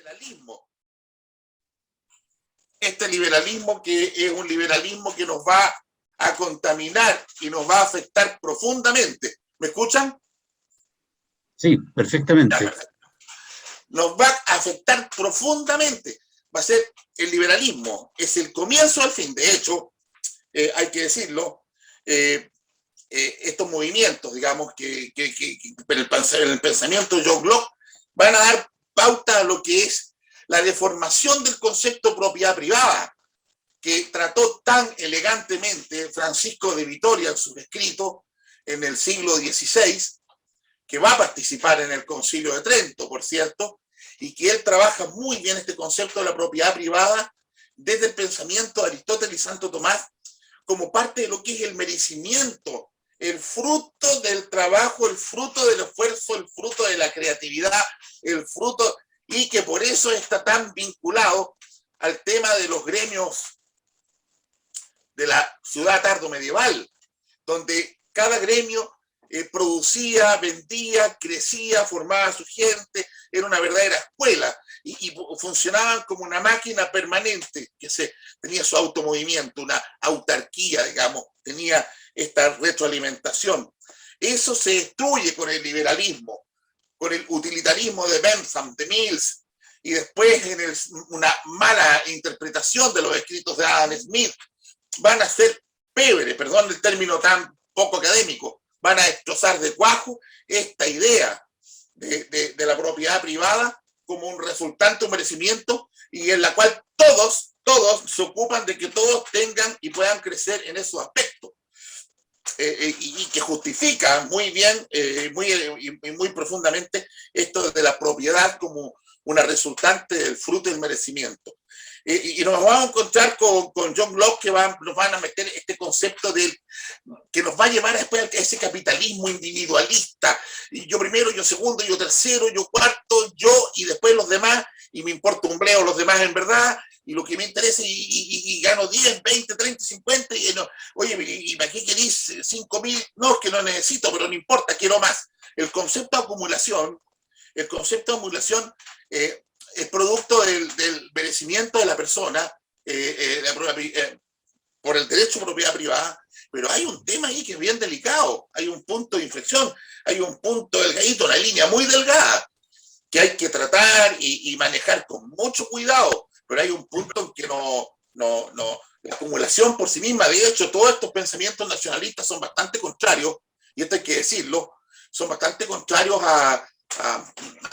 liberalismo. Este liberalismo que es un liberalismo que nos va a contaminar y nos va a afectar profundamente. ¿Me escuchan? Sí, perfectamente. Ya, perfecto. Nos va a afectar profundamente. Va a ser el liberalismo. Es el comienzo al fin. De hecho, hay que decirlo, estos movimientos, digamos, que en el pensamiento de John Locke van a dar pauta a lo que es la deformación del concepto de propiedad privada, que trató tan elegantemente Francisco de Vitoria en sus escritos en el siglo XVI, que va a participar en el Concilio de Trento, por cierto, y que él trabaja muy bien este concepto de la propiedad privada desde el pensamiento de Aristóteles y Santo Tomás como parte de lo que es el merecimiento, el fruto del trabajo, el fruto del esfuerzo, el fruto de la creatividad, el fruto, y que por eso está tan vinculado al tema de los gremios de la ciudad tardomedieval, donde cada gremio producía, vendía, crecía, formaba a su gente, era una verdadera escuela y funcionaban como una máquina permanente que tenía su automovimiento, una autarquía, digamos, tenía esta retroalimentación. Eso se destruye con el liberalismo, con el utilitarismo de Bentham, de Mills, y después en una mala interpretación de los escritos de Adam Smith, van a ser pebre, perdón el término tan poco académico, van a destrozar de cuajo esta idea de la propiedad privada como un resultante, un merecimiento, y en la cual todos se ocupan de que todos tengan y puedan crecer en esos aspectos. Y que justifica muy bien, muy profundamente esto de la propiedad como una resultante del fruto del merecimiento. Y nos vamos a encontrar con John Locke, que nos van a meter este concepto que nos va a llevar después a ese capitalismo individualista. Y yo primero, yo segundo, yo tercero, yo cuarto, yo y después los demás, y me importa un bleo los demás en verdad, y lo que me interesa, y gano 10, 20, 30, 50, y no, oye, ¿y para qué querís 5.000? No, es que no necesito, pero no importa, quiero más. El concepto de acumulación es producto del merecimiento de la persona por el derecho a propiedad privada, pero hay un tema ahí que es bien delicado, hay un punto de inflexión, hay un punto delgadito, una línea muy delgada que hay que tratar y manejar con mucho cuidado, pero hay un punto en que la acumulación por sí misma, de hecho, todos estos pensamientos nacionalistas son bastante contrarios, y esto hay que decirlo, son bastante contrarios a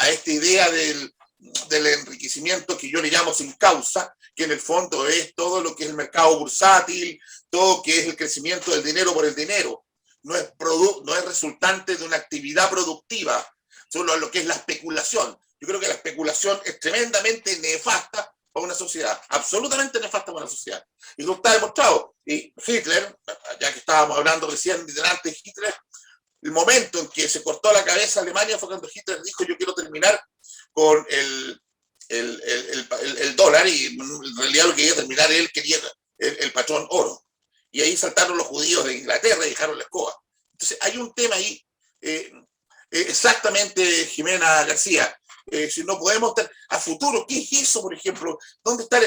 esta idea del enriquecimiento que yo le llamo sin causa, que en el fondo es todo lo que es el mercado bursátil, todo lo que es el crecimiento del dinero por el dinero. No es resultante de una actividad productiva, solo lo que es la especulación. Yo creo que la especulación es tremendamente nefasta para una sociedad, absolutamente nefasta para una sociedad. Y eso está demostrado. Y Hitler, ya que estábamos hablando recién delante de Hitler, el momento en que se cortó la cabeza a Alemania fue cuando Hitler dijo: yo quiero terminar con el dólar, y en realidad lo que quería terminar él quería el patrón oro. Y ahí saltaron los judíos de Inglaterra y dejaron la escoba. Entonces hay un tema ahí, exactamente, Jimena García, si no podemos estar a futuro, ¿qué es eso, por ejemplo? ¿Dónde está?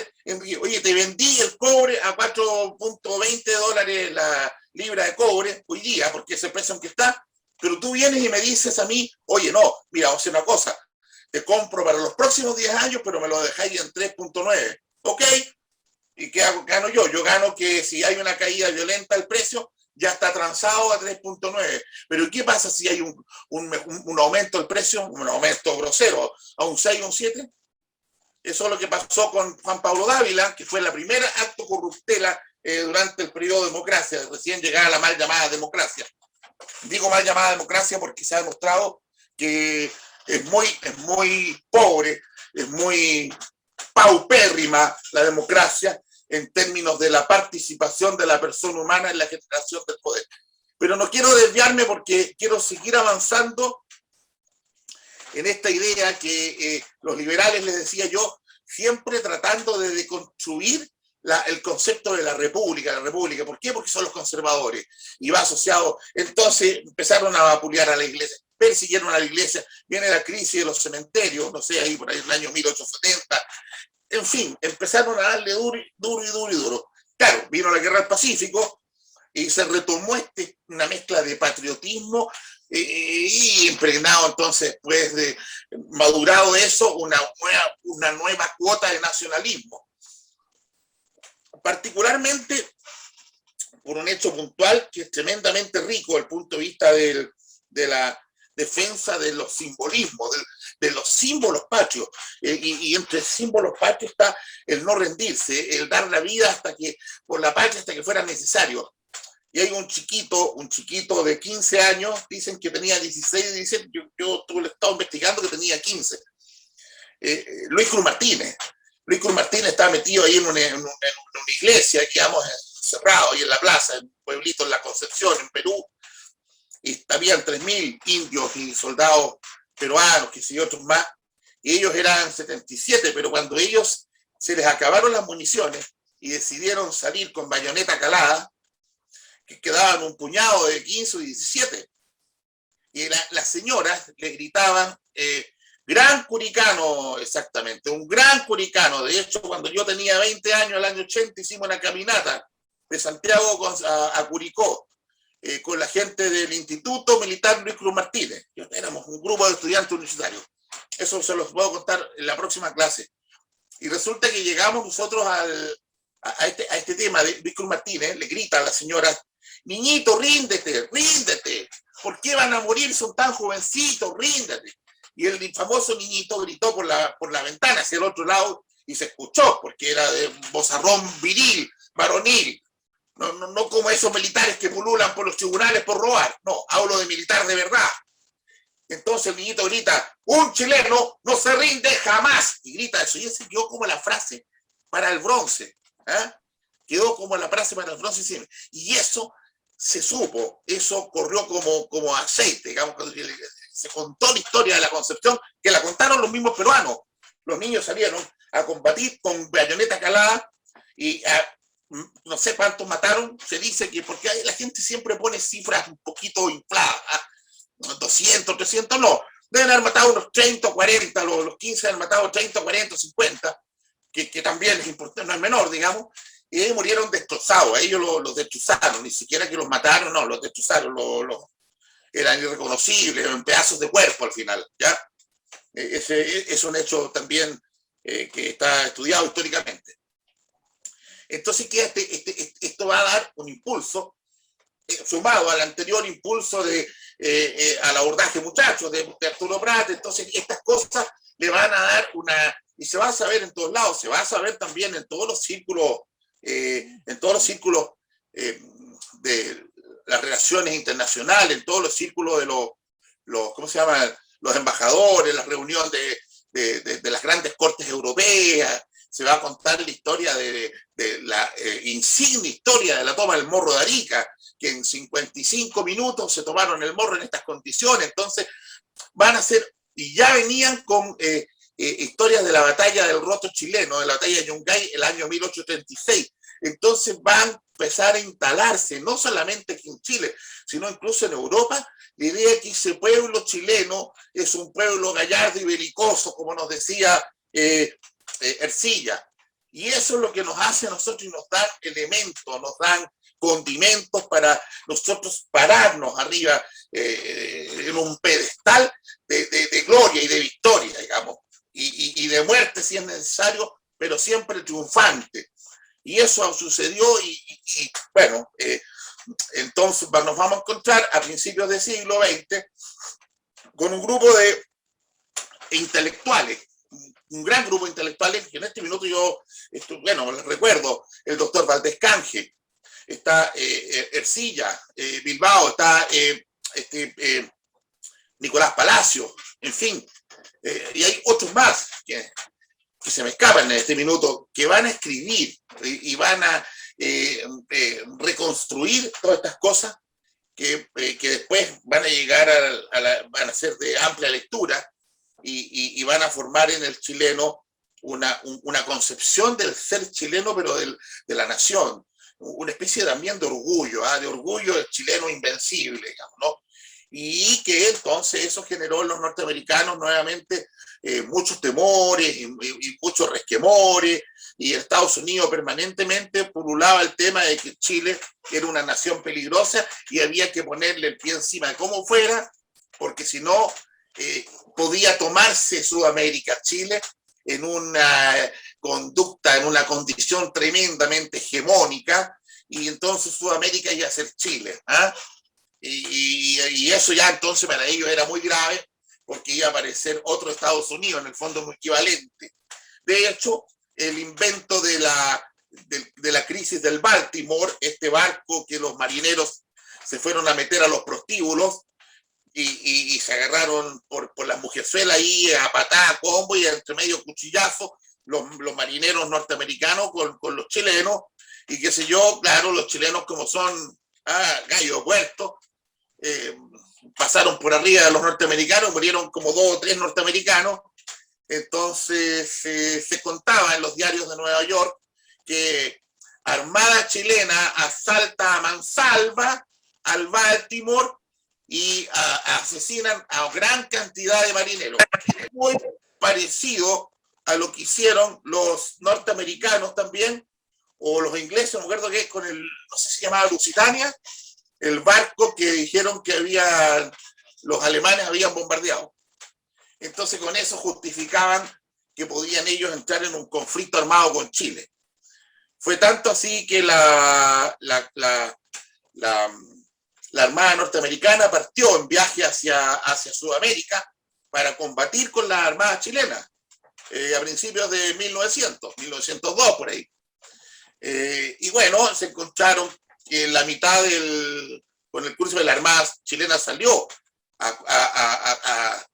Oye, te vendí el cobre a $4.20 la libra de cobre hoy día, porque es el precio en que está, pero tú vienes y me dices a mí: oye, no, mira, vamos a hacer una cosa, te compro para los próximos 10 años, pero me lo dejáis en 3.9. ¿Ok? ¿Y qué hago? Gano yo. Yo gano que si hay una caída violenta del precio, ya está transado a 3.9. Pero ¿qué pasa si hay un aumento del precio, un aumento grosero, a un 6 o un 7? Eso es lo que pasó con Juan Pablo Dávila, que fue la primera acto corruptela durante el periodo de democracia, recién llegada la mal llamada democracia. Digo mal llamada democracia porque se ha demostrado que es muy pobre, es muy paupérrima la democracia en términos de la participación de la persona humana en la generación del poder. Pero no quiero desviarme porque quiero seguir avanzando en esta idea que los liberales, les decía yo, siempre tratando de deconstruir el concepto de la república. ¿Por qué? Porque son los conservadores. Y va asociado. Entonces empezaron a vapulear a la iglesia. persiguieron a la iglesia, viene la crisis de los cementerios, no sé, ahí por ahí en el año 1870, en fin, empezaron a darle duro y duro y duro y duro. Claro, vino la guerra del Pacífico y se retomó una mezcla de patriotismo y impregnado entonces, pues, madurado eso, una nueva cuota de nacionalismo. Particularmente por un hecho puntual que es tremendamente rico desde el punto de vista de la defensa de los simbolismos, de los símbolos patrios. Y entre símbolos patrios está el no rendirse, el dar la vida por la patria hasta que fuera necesario. Y hay un chiquito de 15 años, dicen que tenía 16, 17, yo he estado investigando que tenía 15. Luis Cruz Martínez. Luis Cruz Martínez estaba metido ahí en una iglesia, digamos, cerrado ahí en la plaza, en un pueblito en La Concepción, en Perú, y habían 3.000 indios y soldados peruanos, que sé yo, otros más, y ellos eran 77, pero cuando ellos se les acabaron las municiones y decidieron salir con bayoneta calada, que quedaban un puñado de 15 o 17, y las señoras le gritaban, gran curicano, exactamente, un gran curicano. De hecho, cuando yo tenía 20 años, el año 80, hicimos una caminata de Santiago a Curicó, con la gente del Instituto Militar Luis Cruz Martínez. Éramos un grupo de estudiantes universitarios. Eso se los puedo contar en la próxima clase. Y resulta que llegamos nosotros a este tema de Luis Cruz Martínez, le grita a la señora, niñito, ríndete, ríndete. ¿Por qué van a morir? Son tan jovencitos, ríndete. Y el famoso niñito gritó por la ventana hacia el otro lado y se escuchó, porque era de vozarrón viril, varonil. No como esos militares que pululan por los tribunales por robar. No, hablo de militar de verdad. Entonces el niñito grita, un chileno no se rinde jamás. Y grita eso. Y ese quedó como la frase para el bronce. Quedó como la frase para el bronce. Y eso se supo, eso corrió como aceite, digamos, se contó la historia de la Concepción, que la contaron los mismos peruanos. Los niños salieron a combatir con bayoneta calada y no sé cuántos mataron. Se dice que porque la gente siempre pone cifras un poquito infladas, 200, 300, no. Deben haber matado unos 30 o 40, los 15 han matado 30, 40, 50, que también es importante, no es menor, digamos. Y ellos murieron destrozados, ellos los destrozaron, ni siquiera que los mataron, no, los destrozaron, eran irreconocibles, en pedazos de cuerpo al final, ¿ya? Ese es un hecho también que está estudiado históricamente. Entonces, esto va a dar un impulso, sumado al anterior impulso al abordaje, muchachos, de Arturo Prat. Entonces, estas cosas le van a dar y se va a saber en todos lados, se va a saber también en todos los círculos, de las relaciones internacionales, en todos los círculos de ¿cómo se llama? Los embajadores, las reuniones de las grandes cortes europeas. Se va a contar la historia de la insignia historia de la toma del Morro de Arica, que en 55 minutos se tomaron el Morro en estas condiciones. Entonces van a ser, y ya venían con historias de la batalla del Roto chileno, de la batalla de Yungay, el año 1836. Entonces van a empezar a instalarse, no solamente aquí en Chile, sino incluso en Europa, la idea de que ese pueblo chileno es un pueblo gallardo y belicoso, como nos decía Ercilla. Y eso es lo que nos hace a nosotros y nos dan elementos, nos dan condimentos para nosotros pararnos arriba en un pedestal de gloria y de victoria, digamos, y de muerte si es necesario, pero siempre triunfante. Y eso sucedió y bueno, entonces nos vamos a encontrar a principios del siglo XX con un grupo de intelectuales, un gran grupo de intelectuales, que en este minuto yo, bueno, les recuerdo, el doctor Valdés Canje, está Ercilla, Bilbao, está Nicolás Palacio, en fin, y hay otros más que se me escapan en este minuto, que van a escribir y van a reconstruir todas estas cosas que después van a llegar van a ser de amplia lectura y van a formar en el chileno una concepción del ser chileno, pero de la nación, una especie también de orgullo del chileno invencible, digamos, ¿no? y que entonces eso generó en los norteamericanos nuevamente muchos temores y muchos resquemores, y Estados Unidos permanentemente pululaba el tema de que Chile era una nación peligrosa y había que ponerle el pie encima como fuera, porque si no podía tomarse Sudamérica, Chile, en una conducta, en una condición tremendamente hegemónica, y entonces Sudamérica iba a ser Chile. ¿Ah? Y eso ya entonces para ellos era muy grave, porque iba a aparecer otro Estados Unidos, en el fondo muy equivalente. De hecho, el invento de la crisis del Baltimore, este barco que los marineros se fueron a meter a los prostíbulos y se agarraron por las mujerzuelas ahí a patada, combo, y entre medio cuchillazo los marineros norteamericanos con los chilenos, y qué sé yo, claro, los chilenos como son gallos puertos, pasaron por arriba de los norteamericanos, murieron como 2 o 3 norteamericanos. Entonces se contaba en los diarios de Nueva York que Armada chilena asalta a mansalva al Baltimore y asesinan a gran cantidad de marineros. Muy parecido a lo que hicieron los norteamericanos también, o los ingleses, no me acuerdo qué, con el, no sé si se llamaba Lusitania, el barco que dijeron que los alemanes habían bombardeado. Entonces con eso justificaban que podían ellos entrar en un conflicto armado con Chile. Fue tanto así que la Armada norteamericana partió en viaje hacia Sudamérica para combatir con la Armada chilena a principios de 1902 por ahí. Y bueno, se encontraron que la mitad con el curso de la Armada chilena salió a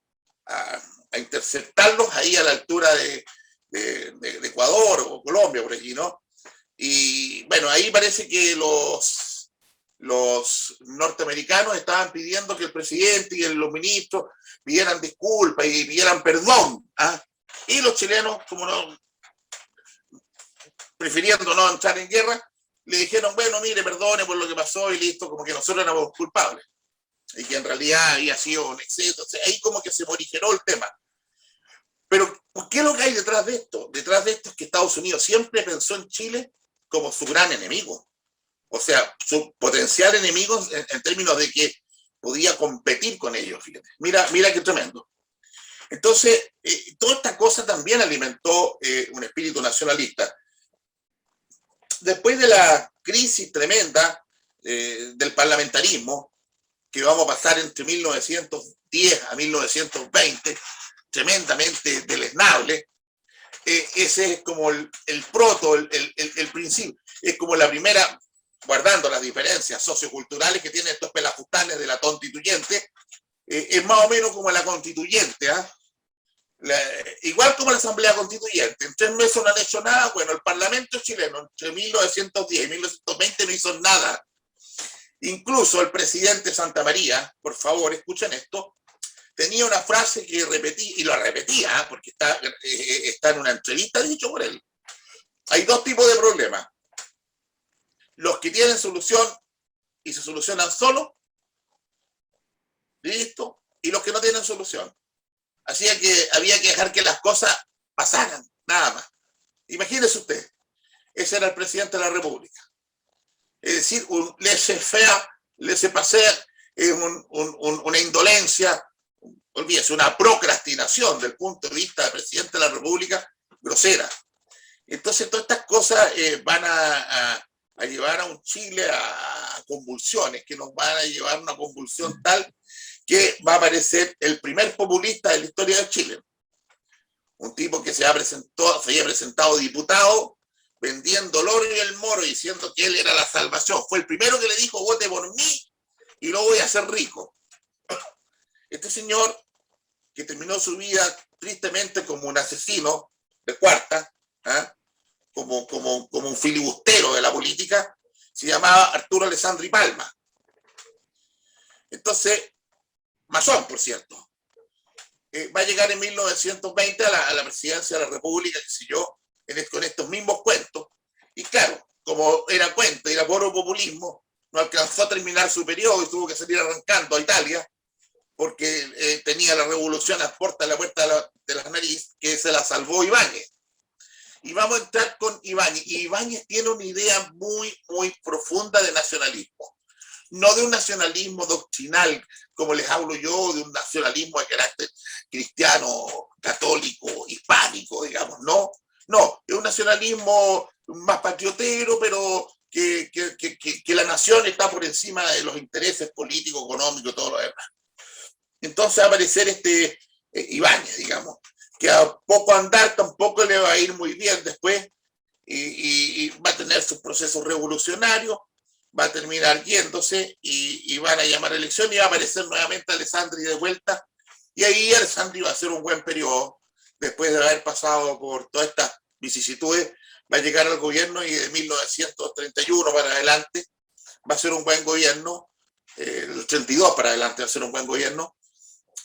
interceptarlos ahí a la altura de Ecuador o Colombia, por allí, ¿no? Y bueno, ahí parece que los norteamericanos estaban pidiendo que el presidente y los ministros pidieran disculpas y pidieran perdón. ¿Ah? Y los chilenos, como no, prefiriendo no entrar en guerra, le dijeron, bueno, mire, perdone por lo que pasó y listo, como que nosotros éramos culpables. Y que en realidad había sido un exceso. O sea, ahí como que se morigeró el tema. Pero, ¿qué es lo que hay detrás de esto? Detrás de esto es que Estados Unidos siempre pensó en Chile como su gran enemigo. O sea, su potencial enemigo en términos de que podía competir con ellos, fíjate. Mira qué tremendo. Entonces, toda esta cosa también alimentó un espíritu nacionalista. Después de la crisis tremenda del parlamentarismo, que vamos a pasar entre 1910 a 1920, tremendamente deleznable, ese es como el principio, es como la primera, guardando las diferencias socioculturales que tienen estos pelafustanes de la constituyente, es más o menos como la constituyente, ¿eh? Igual como la Asamblea Constituyente. En 3 meses no han hecho nada. Bueno, el Parlamento chileno entre 1910 y 1920 no hizo nada. Incluso el presidente Santamaría, por favor, escuchen esto, tenía una frase que repetía, y lo repetía, porque está en una entrevista dicho por él. Hay 2 tipos de problemas. Los que tienen solución y se solucionan solos, listo, y los que no tienen solución. Así que había que dejar que las cosas pasaran, nada más. Imagínese usted, ese era el presidente de la República. Es decir, un laissez-faire, laissez-passer, una indolencia, olvídese, una procrastinación del punto de vista del presidente de la República grosera. Entonces, todas estas cosas van a llevar a un Chile a convulsiones, que nos van a llevar a una convulsión tal que va a aparecer el primer populista de la historia de Chile. Un tipo que se había presentado diputado, vendiendo el oro y el moro, diciendo que él era la salvación. Fue el primero que le dijo, vote por mí y lo voy a hacer rico. Este señor, que terminó su vida tristemente como un asesino de cuarta, ¿eh? como un filibustero de la política, se llamaba Arturo Alessandri Palma. Entonces, masón, por cierto, va a llegar en 1920 a la presidencia de la República, qué sé yo, con estos mismos cuentos. Y claro, como era cuento, era puro populismo, no alcanzó a terminar su periodo y tuvo que salir arrancando a Italia, porque tenía la revolución a la puerta de la nariz, que se la salvó Ibáñez. Y vamos a entrar con Ibáñez. Y Ibáñez tiene una idea muy, muy profunda de nacionalismo. No de un nacionalismo doctrinal, como les hablo yo, de un nacionalismo de carácter cristiano, católico, hispánico, digamos, no. No, es un nacionalismo más patriotero, pero que la nación está por encima de los intereses políticos, económicos, todo lo demás. Entonces va a aparecer Ibáñez, digamos, que a poco andar tampoco le va a ir muy bien después y va a tener sus procesos revolucionarios, va a terminar yéndose y van a llamar a elección y va a aparecer nuevamente Alessandri de vuelta, y ahí Alessandri va a hacer un buen periodo después de haber pasado por todas estas vicisitudes. Va a llegar al gobierno y de 1931 para adelante va a ser un buen gobierno, el 32 para adelante va a ser un buen gobierno.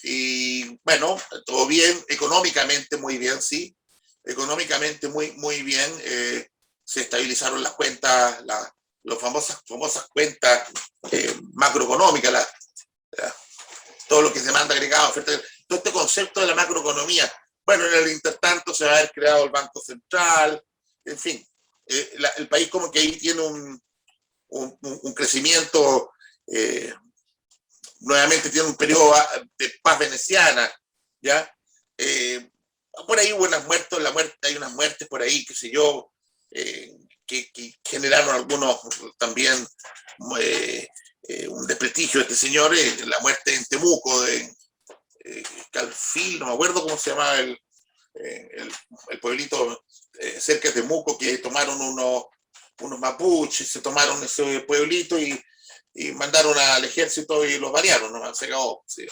Y bueno, todo bien, económicamente muy bien, sí, económicamente muy, muy bien, se estabilizaron las cuentas, las famosas cuentas macroeconómicas, todo lo que se demanda agregado, oferta, todo este concepto de la macroeconomía. Bueno, en el intertanto se va a haber creado el Banco Central, en fin, el país como que ahí tiene un crecimiento, nuevamente tiene un periodo de paz veneciana, ¿ya? Por ahí hubo unas muertes, hay unas muertes por ahí, qué sé yo, que generaron algunos también un desprestigio de este señor, la muerte en Temuco de Calfil, no me acuerdo cómo se llamaba el pueblito cerca de Temuco, que tomaron unos mapuches, se tomaron ese pueblito y mandaron al ejército y los variaron, ¿no? Se acabó. Sí.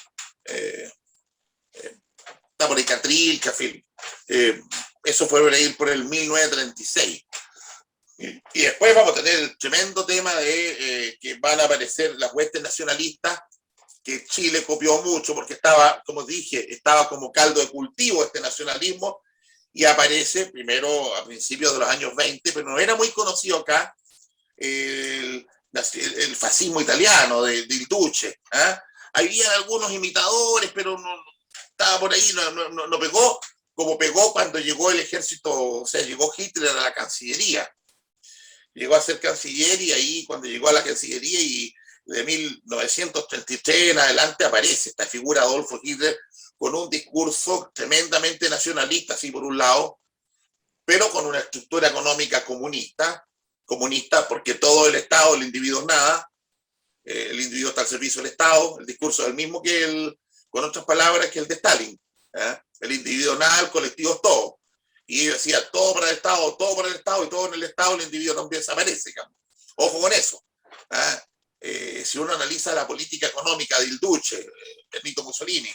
Está por ahí Catril, Cafil. Eso fue por el 1936. Y después vamos a tener el tremendo tema de que van a aparecer las huestes nacionalistas, que Chile copió mucho porque estaba, como dije, estaba como caldo de cultivo este nacionalismo, y aparece primero a principios de los años 20, pero no era muy conocido acá, el fascismo italiano del Duce. Había algunos imitadores, pero no estaba por ahí, no pegó como pegó cuando llegó el ejército, o sea, llegó Hitler a la Cancillería. Llegó a ser canciller, y ahí cuando llegó a la Cancillería y de 1933 en adelante aparece esta figura Adolfo Hitler con un discurso tremendamente nacionalista, así por un lado, pero con una estructura económica comunista porque todo el Estado, el individuo es nada, el individuo está al servicio del Estado, el discurso es el mismo con otras palabras, que el de Stalin. El individuo nada, el colectivo es todo. Y decía, todo para el Estado, todo para el Estado, y todo en el Estado, el individuo también desaparece. Ojo con eso. Si uno analiza la política económica del Duce, Benito Mussolini,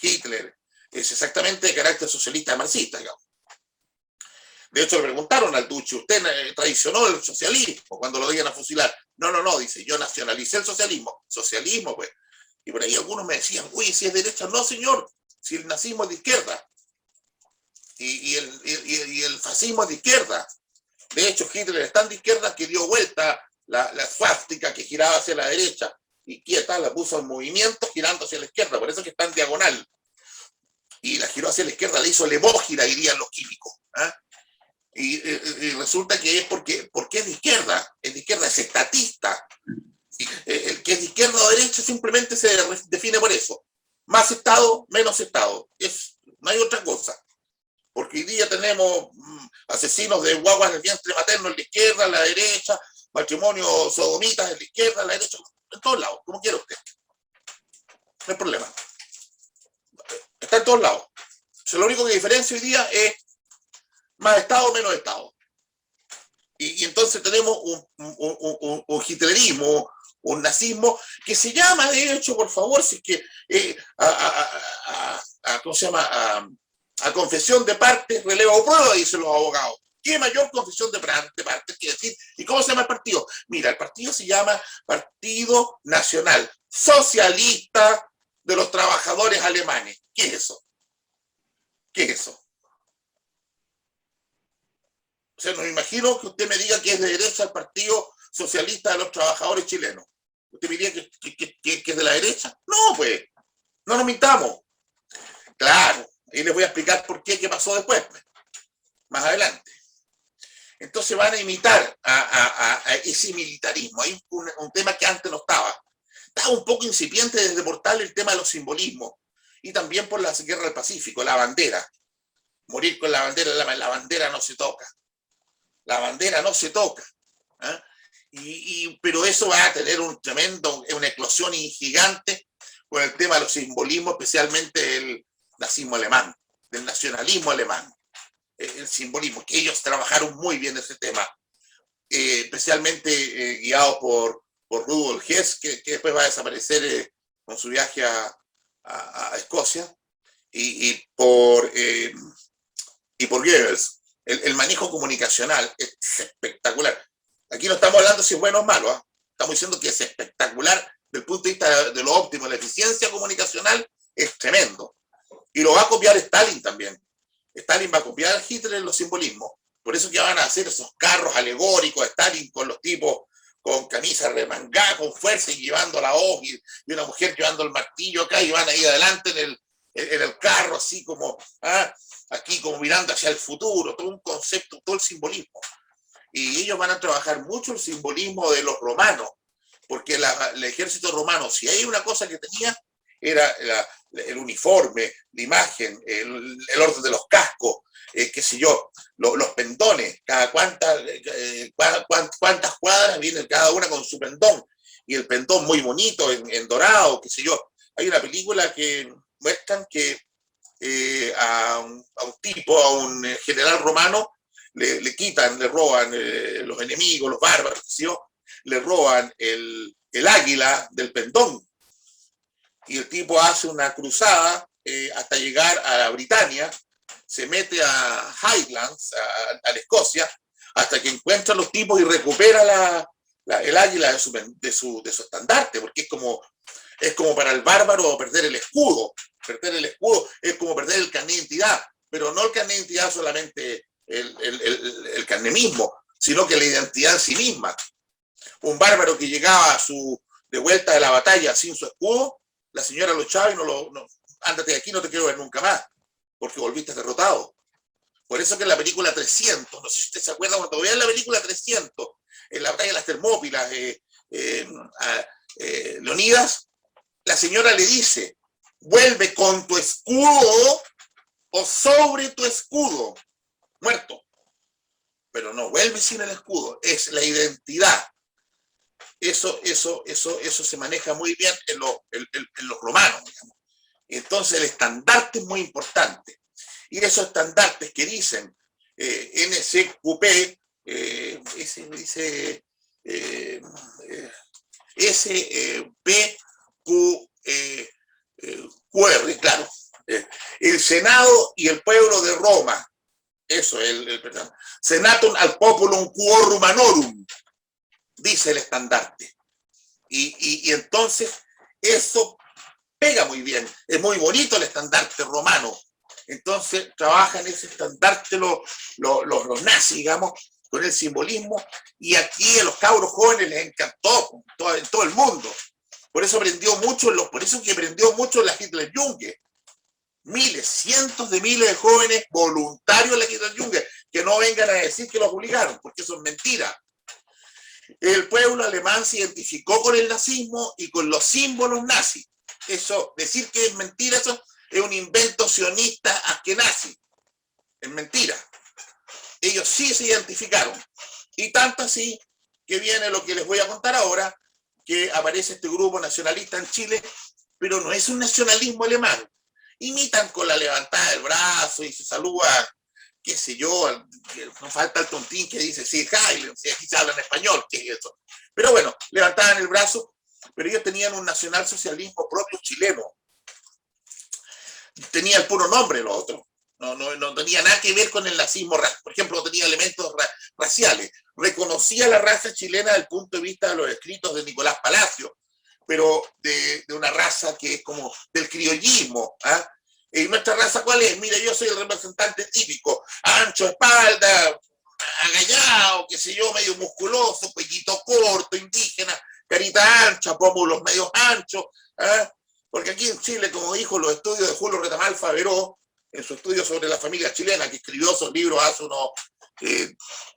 Hitler, es exactamente de carácter socialista marxista, digamos. De hecho, le preguntaron al Duce, ¿usted traicionó el socialismo cuando lo iban a fusilar? No, dice, yo nacionalicé el socialismo. Socialismo, pues. Y por ahí algunos me decían, uy, si es derecha. No, señor, si el nazismo es de izquierda. Y el fascismo es de izquierda. De hecho, Hitler es tan de izquierda que dio vuelta la swástica que giraba hacia la derecha, y quieta la puso en movimiento girando hacia la izquierda, por eso es que está en diagonal. Y la giró hacia la izquierda, le hizo levógira, dirían los químicos. Y resulta que es porque es de izquierda, es estatista. El que es de izquierda o derecha simplemente se define por eso. Más Estado, menos Estado. No hay otra cosa. Porque hoy día tenemos asesinos de guaguas en el vientre materno en la izquierda, en la derecha, matrimonios sodomitas en la izquierda, en la derecha, en todos lados, como quiera usted. No hay problema. Está en todos lados. O sea, lo único que diferencia hoy día es más Estado o menos Estado. Y entonces tenemos un hitlerismo, un nazismo, que se llama, de hecho, por favor, si es que ¿cómo se llama? A confesión de parte, relevo o prueba, dicen los abogados. ¿Qué mayor confesión de parte que decir? ¿Y cómo se llama el partido? Mira, el partido se llama Partido Nacional Socialista de los Trabajadores Alemanes. ¿Qué es eso? ¿Qué es eso? O sea, no me imagino que usted me diga que es de derecha el Partido Socialista de los Trabajadores Chilenos. ¿Usted me diría que es de la derecha? No, pues. No nos mintamos. Claro, y les voy a explicar por qué pasó después, pues, más adelante. Entonces van a imitar a ese militarismo. Hay un tema que antes no estaba. Estaba un poco incipiente desde Portal el tema de los simbolismos y también por la guerra del Pacífico, la bandera. Morir con la bandera, la bandera no se toca. La bandera no se toca. ¿Eh? Pero eso va a tener una eclosión gigante con el tema de los simbolismos, especialmente del nazismo alemán, del nacionalismo alemán. El simbolismo, que ellos trabajaron muy bien ese tema, especialmente guiados por Rudolf Hess, que después va a desaparecer con su viaje a Escocia, y por Goebbels. El manejo comunicacional es espectacular. Aquí no estamos hablando si es bueno o malo, ¿eh? Estamos diciendo que es espectacular desde el punto de vista de lo óptimo. La eficiencia comunicacional es tremendo. Y lo va a copiar Stalin también. Stalin va a copiar a Hitler en los simbolismos. Por eso que van a hacer esos carros alegóricos, Stalin con los tipos con camisa remangada, con fuerza y llevando la hoz y una mujer llevando el martillo acá y van ahí adelante en el carro, así como aquí como mirando hacia el futuro, todo un concepto, todo el simbolismo. Y ellos van a trabajar mucho el simbolismo de los romanos, porque el ejército romano, si hay una cosa que tenía, era el uniforme, la imagen, el orden de los cascos, qué sé yo, los pendones, cada cuántas cuadras viene cada una con su pendón, y el pendón muy bonito, en dorado, qué sé yo. Hay una película que muestran que a un tipo, a un general romano, le quitan, le roban los enemigos, los bárbaros, qué sé yo, le roban el águila del pendón. Y el tipo hace una cruzada hasta llegar a la Britania, se mete a Highlands, a la Escocia, hasta que encuentra a los tipos y recupera el águila de su estandarte, porque es como para el bárbaro perder el escudo. Perder el escudo es como perder el carnet de identidad, pero no el carnet de identidad solamente el carnet mismo, sino que la identidad en sí misma. Un bárbaro que llegaba de vuelta de la batalla sin su escudo, la señora lo echaba y ándate de aquí, no te quiero ver nunca más, porque volviste derrotado. Por eso que en la película 300, no sé si usted se acuerda, cuando vean la película 300, en la batalla de las Termópilas, Leonidas, la señora le dice, vuelve con tu escudo o sobre tu escudo, muerto. Pero no vuelve sin el escudo, es la identidad. Eso se maneja muy bien en los romanos, digamos. Entonces el estandarte es muy importante. Y esos estandartes que dicen NSQP, dice SPQR, claro. El Senado y el pueblo de Roma, eso es perdón. Senatum ad populum quo Romanorum, dice el estandarte. Y entonces eso pega muy bien. Es muy bonito el estandarte romano. Entonces trabajan ese estandarte los nazis, digamos, con el simbolismo. Y aquí a los cabros jóvenes les encantó en todo el mundo. Por eso aprendió mucho, la Hitlerjugend. Miles, cientos de miles de jóvenes voluntarios en la Hitlerjugend, que no vengan a decir que los obligaron, porque eso es mentira. El pueblo alemán se identificó con el nazismo y con los símbolos nazis. Eso, decir que es mentira, eso es un invento sionista askenazi. Es mentira. Ellos sí se identificaron. Y tanto así que viene lo que les voy a contar ahora, que aparece este grupo nacionalista en Chile, pero no es un nacionalismo alemán. Imitan con la levantada del brazo y se saluda, qué sé yo, no falta el tontín que dice, sí, Heil, si aquí se habla en español, ¿qué es eso? Pero bueno, levantaban el brazo, pero ellos tenían un nacionalsocialismo propio chileno. Tenía el puro nombre lo otro. No tenía nada que ver con el nazismo, por ejemplo, no tenía elementos raciales. Reconocía la raza chilena desde el punto de vista de los escritos de Nicolás Palacio, pero de una raza que es como del criollismo. ¿Y nuestra raza cuál es? Mira, yo soy el representante típico, ancho, espalda, agallado, qué sé yo, medio musculoso, cuellito corto, indígena, carita ancha, pómulos medios anchos, Porque aquí en Chile, como dijo los estudios de Julio Retamal Faveró, en su estudio sobre la familia chilena, que escribió esos libros hace unos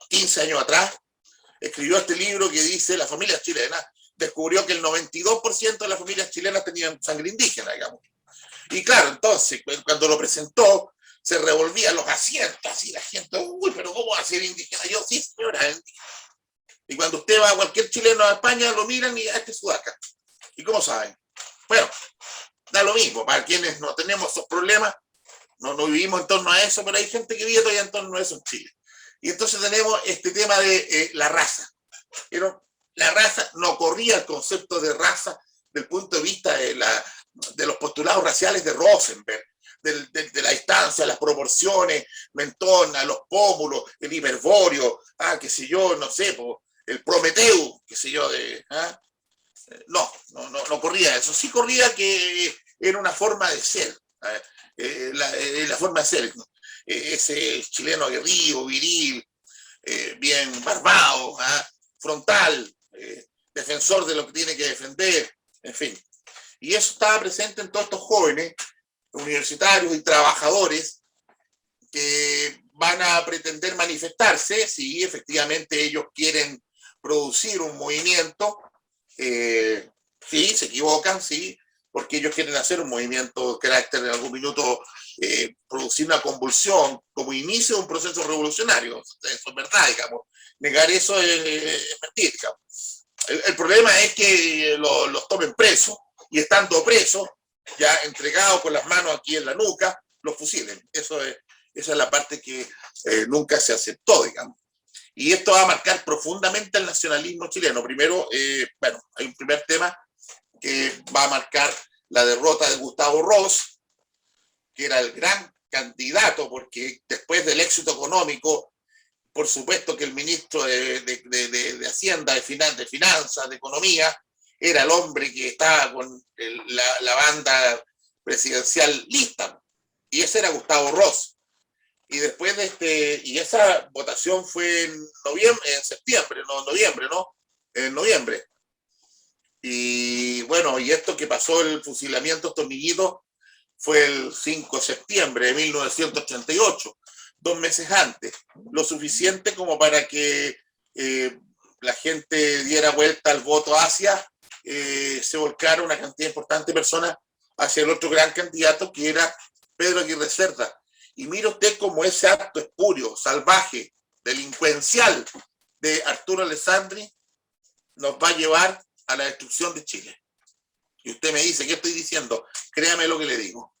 15 años atrás, escribió este libro que dice la familia chilena, descubrió que el 92% de las familias chilenas tenían sangre indígena, digamos. Y claro, entonces, cuando lo presentó, se revolvían los asientos y la gente, uy, pero ¿cómo va a ser indígena? Yo, sí, señora, es indígena. Y cuando usted va a cualquier chileno a España, lo miran y este es Sudaca. ¿Y cómo saben? Bueno, da lo mismo, para quienes no tenemos esos problemas, no vivimos en torno a eso, pero hay gente que vive todavía en torno a eso en Chile. Y entonces tenemos este tema de la raza. Pero la raza no corría el concepto de raza desde el punto de vista de los postulados raciales de Rosenberg, de la distancia, las proporciones, Mentona, los pómulos, el hiperbóreo, qué sé yo, no sé, el Prometeo, qué sé yo, no corría eso. Sí corría que era una forma de ser, la forma de ser, ese chileno aguerrido, viril, bien barbado, frontal, defensor de lo que tiene que defender, en fin. Y eso estaba presente en todos estos jóvenes universitarios y trabajadores que van a pretender manifestarse si efectivamente ellos quieren producir un movimiento. Sí, se equivocan, sí, porque ellos quieren hacer un movimiento de carácter en algún minuto, producir una convulsión como inicio de un proceso revolucionario. Eso es verdad, digamos. Negar eso es mentir, digamos. El problema es que los tomen presos y estando presos, ya entregados con las manos aquí en la nuca, los fusilen. Esa es la parte que nunca se aceptó, digamos. Y esto va a marcar profundamente el nacionalismo chileno. Primero, hay un primer tema que va a marcar la derrota de Gustavo Ross, que era el gran candidato, porque después del éxito económico, por supuesto que el ministro de Hacienda, de Finanzas, de Economía, era el hombre que estaba con la banda presidencial lista, y ese era Gustavo Ross. Y después y esa votación fue en noviembre. Y bueno, y esto que pasó, el fusilamiento de estos niñitos, fue el 5 de septiembre de 1988, 2 meses antes, lo suficiente como para que la gente diera vuelta al voto hacia, se volcara una cantidad importante de personas hacia el otro gran candidato, que era Pedro Aguirre Cerda. Y mire usted cómo ese acto espurio, salvaje, delincuencial de Arturo Alessandri nos va a llevar a la destrucción de Chile. Y usted me dice, ¿qué estoy diciendo? Créame lo que le digo.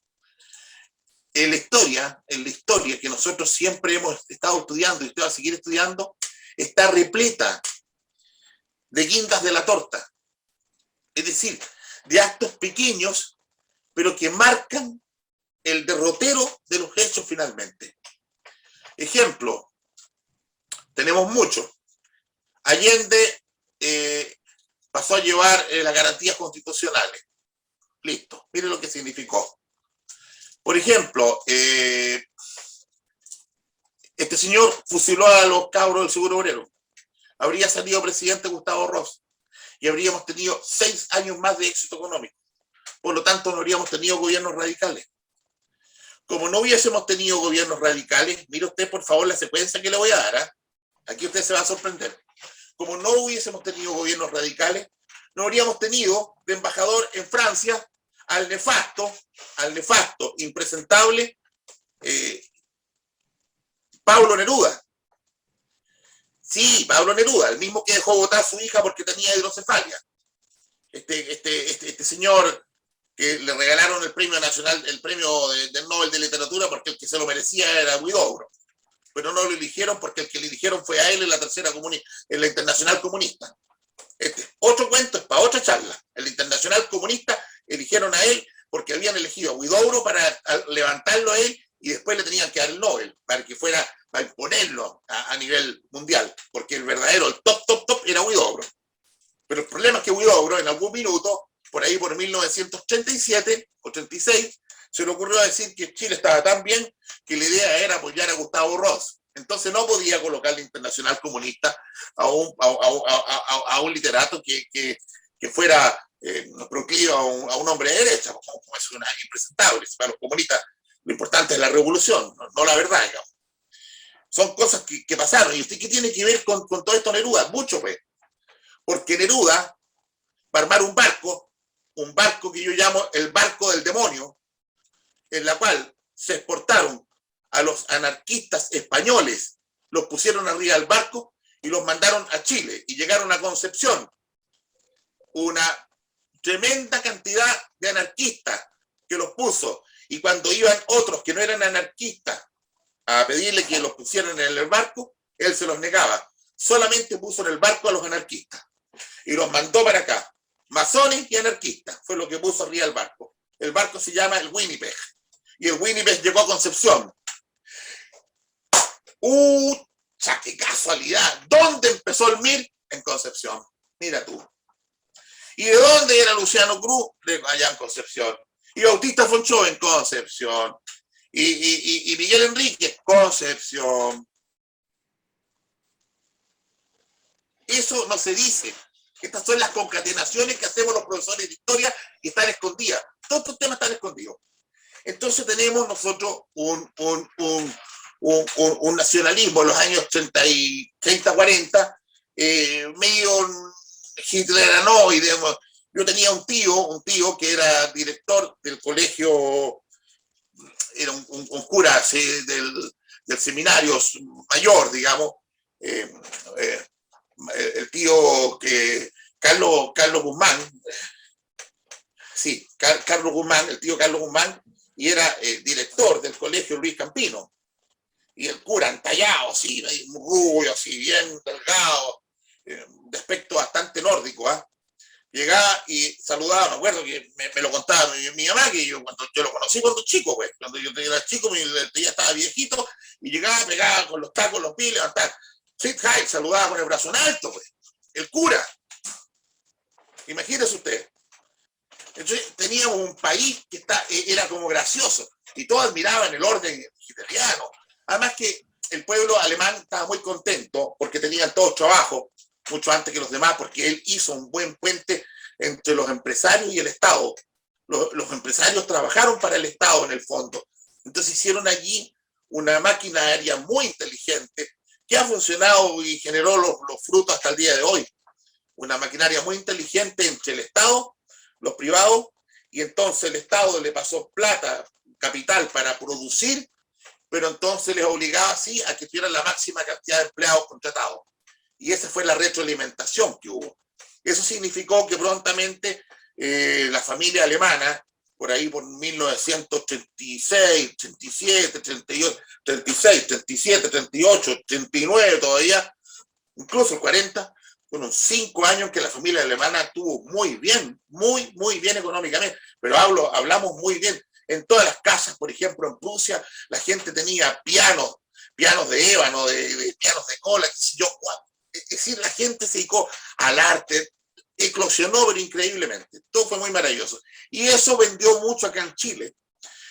En la historia que nosotros siempre hemos estado estudiando y usted va a seguir estudiando, está repleta de guindas de la torta. Es decir, de actos pequeños, pero que marcan el derrotero de los hechos finalmente. Ejemplo, tenemos muchos. Allende pasó a llevar las garantías constitucionales. Listo, mire lo que significó. Por ejemplo, este señor fusiló a los cabros del Seguro Obrero. Habría salido presidente Gustavo Ross y habríamos tenido 6 años más de éxito económico. Por lo tanto, no habríamos tenido gobiernos radicales. Como no hubiésemos tenido gobiernos radicales, mire usted por favor la secuencia que le voy a dar. Aquí usted se va a sorprender. Como no hubiésemos tenido gobiernos radicales, no habríamos tenido de embajador en Francia al nefasto, impresentable Pablo Neruda. Sí, Pablo Neruda, el mismo que dejó votar a su hija porque tenía hidrocefalia. Este señor que le regalaron el premio nacional, el premio del Nobel de Literatura, porque el que se lo merecía era Huidobro. Pero no lo eligieron porque el que le eligieron fue a él en la Internacional Comunista. Otro cuento, es para otra charla. En la Internacional Comunista eligieron a él porque habían elegido a Huidobro para levantarlo a él y después le tenían que dar el Nobel para que fuera, para imponerlo a nivel mundial, porque el verdadero, el top era Huidobro. Pero el problema es que Huidobro en algún minuto, por ahí por 1987, 86, se le ocurrió decir que Chile estaba tan bien que la idea era apoyar a Gustavo Ross. Entonces no podía colocar la Internacional Comunista a un literato que fuera proclive a un hombre de derecha, como es una impresentable. Para los comunistas lo importante es la revolución, no la verdad, digamos. Son cosas que pasaron. ¿Y usted qué tiene que ver con todo esto Neruda? Mucho, pues. Porque Neruda, para armar un barco que yo llamo el barco del demonio, en la cual se exportaron a los anarquistas españoles, los pusieron arriba del barco y los mandaron a Chile y llegaron a Concepción. Una tremenda cantidad de anarquistas que los puso, y cuando iban otros que no eran anarquistas a pedirle que los pusieran en el barco, él se los negaba. Solamente puso en el barco a los anarquistas y los mandó para acá. Masones y anarquistas fue lo que puso arriba del barco. El barco se llama el Winnipeg y el Winnipeg llegó a Concepción. ¡Qué casualidad! ¿Dónde empezó el MIR? En Concepción. Mira tú. ¿Y de dónde era Luciano Cruz? De allá en Concepción. Y Bautista Fonchó en Concepción. Y Miguel Enrique, Concepción. Eso no se dice. Estas son las concatenaciones que hacemos los profesores de historia y están escondidas. Todos estos temas están escondidos. Entonces tenemos nosotros un nacionalismo en los años 30, 40, medio hitlerianoide. Yo tenía un tío que era director del colegio, era un cura del seminario mayor, digamos, el tío Carlos Guzmán, sí, Carlos Guzmán, el tío Carlos Guzmán, y era director del colegio Luis Campino. Y el cura entallado, así, rubio, así, bien delgado, de aspecto bastante nórdico, ¿eh? Llegaba y saludaba, me acuerdo que me lo contaba mi mamá, que cuando yo lo conocí cuando chico, pues, cuando yo era chico, ya estaba viejito, y llegaba, pegaba con los tacos, los pies, levantaba, saludaba con el brazo en alto, pues, el cura. Imagínese usted. Entonces teníamos un país que era como gracioso, y todos admiraban el orden hitleriano. Además que el pueblo alemán estaba muy contento porque tenían todos trabajo, mucho antes que los demás, porque él hizo un buen puente entre los empresarios y el Estado. Los empresarios trabajaron para el Estado en el fondo. Entonces hicieron allí una maquinaria muy inteligente que ha funcionado y generó los frutos hasta el día de hoy. Una maquinaria muy inteligente entre el Estado, los privados, y entonces el Estado le pasó plata, capital para producir, pero entonces les obligaba así a que tuvieran la máxima cantidad de empleados contratados. Y esa fue la retroalimentación que hubo. Eso significó que prontamente la familia alemana, por ahí por 1936, 37, 38, 36, 37, 38, 39 todavía, incluso el 40, fueron 5 años que la familia alemana estuvo muy bien económicamente, pero hablamos muy bien. En todas las casas, por ejemplo, en Prusia, la gente tenía pianos de ébano, de pianos de cola, qué sé yo. Es decir, la gente se dedicó al arte, eclosionó, pero increíblemente. Todo fue muy maravilloso. Y eso vendió mucho acá en Chile.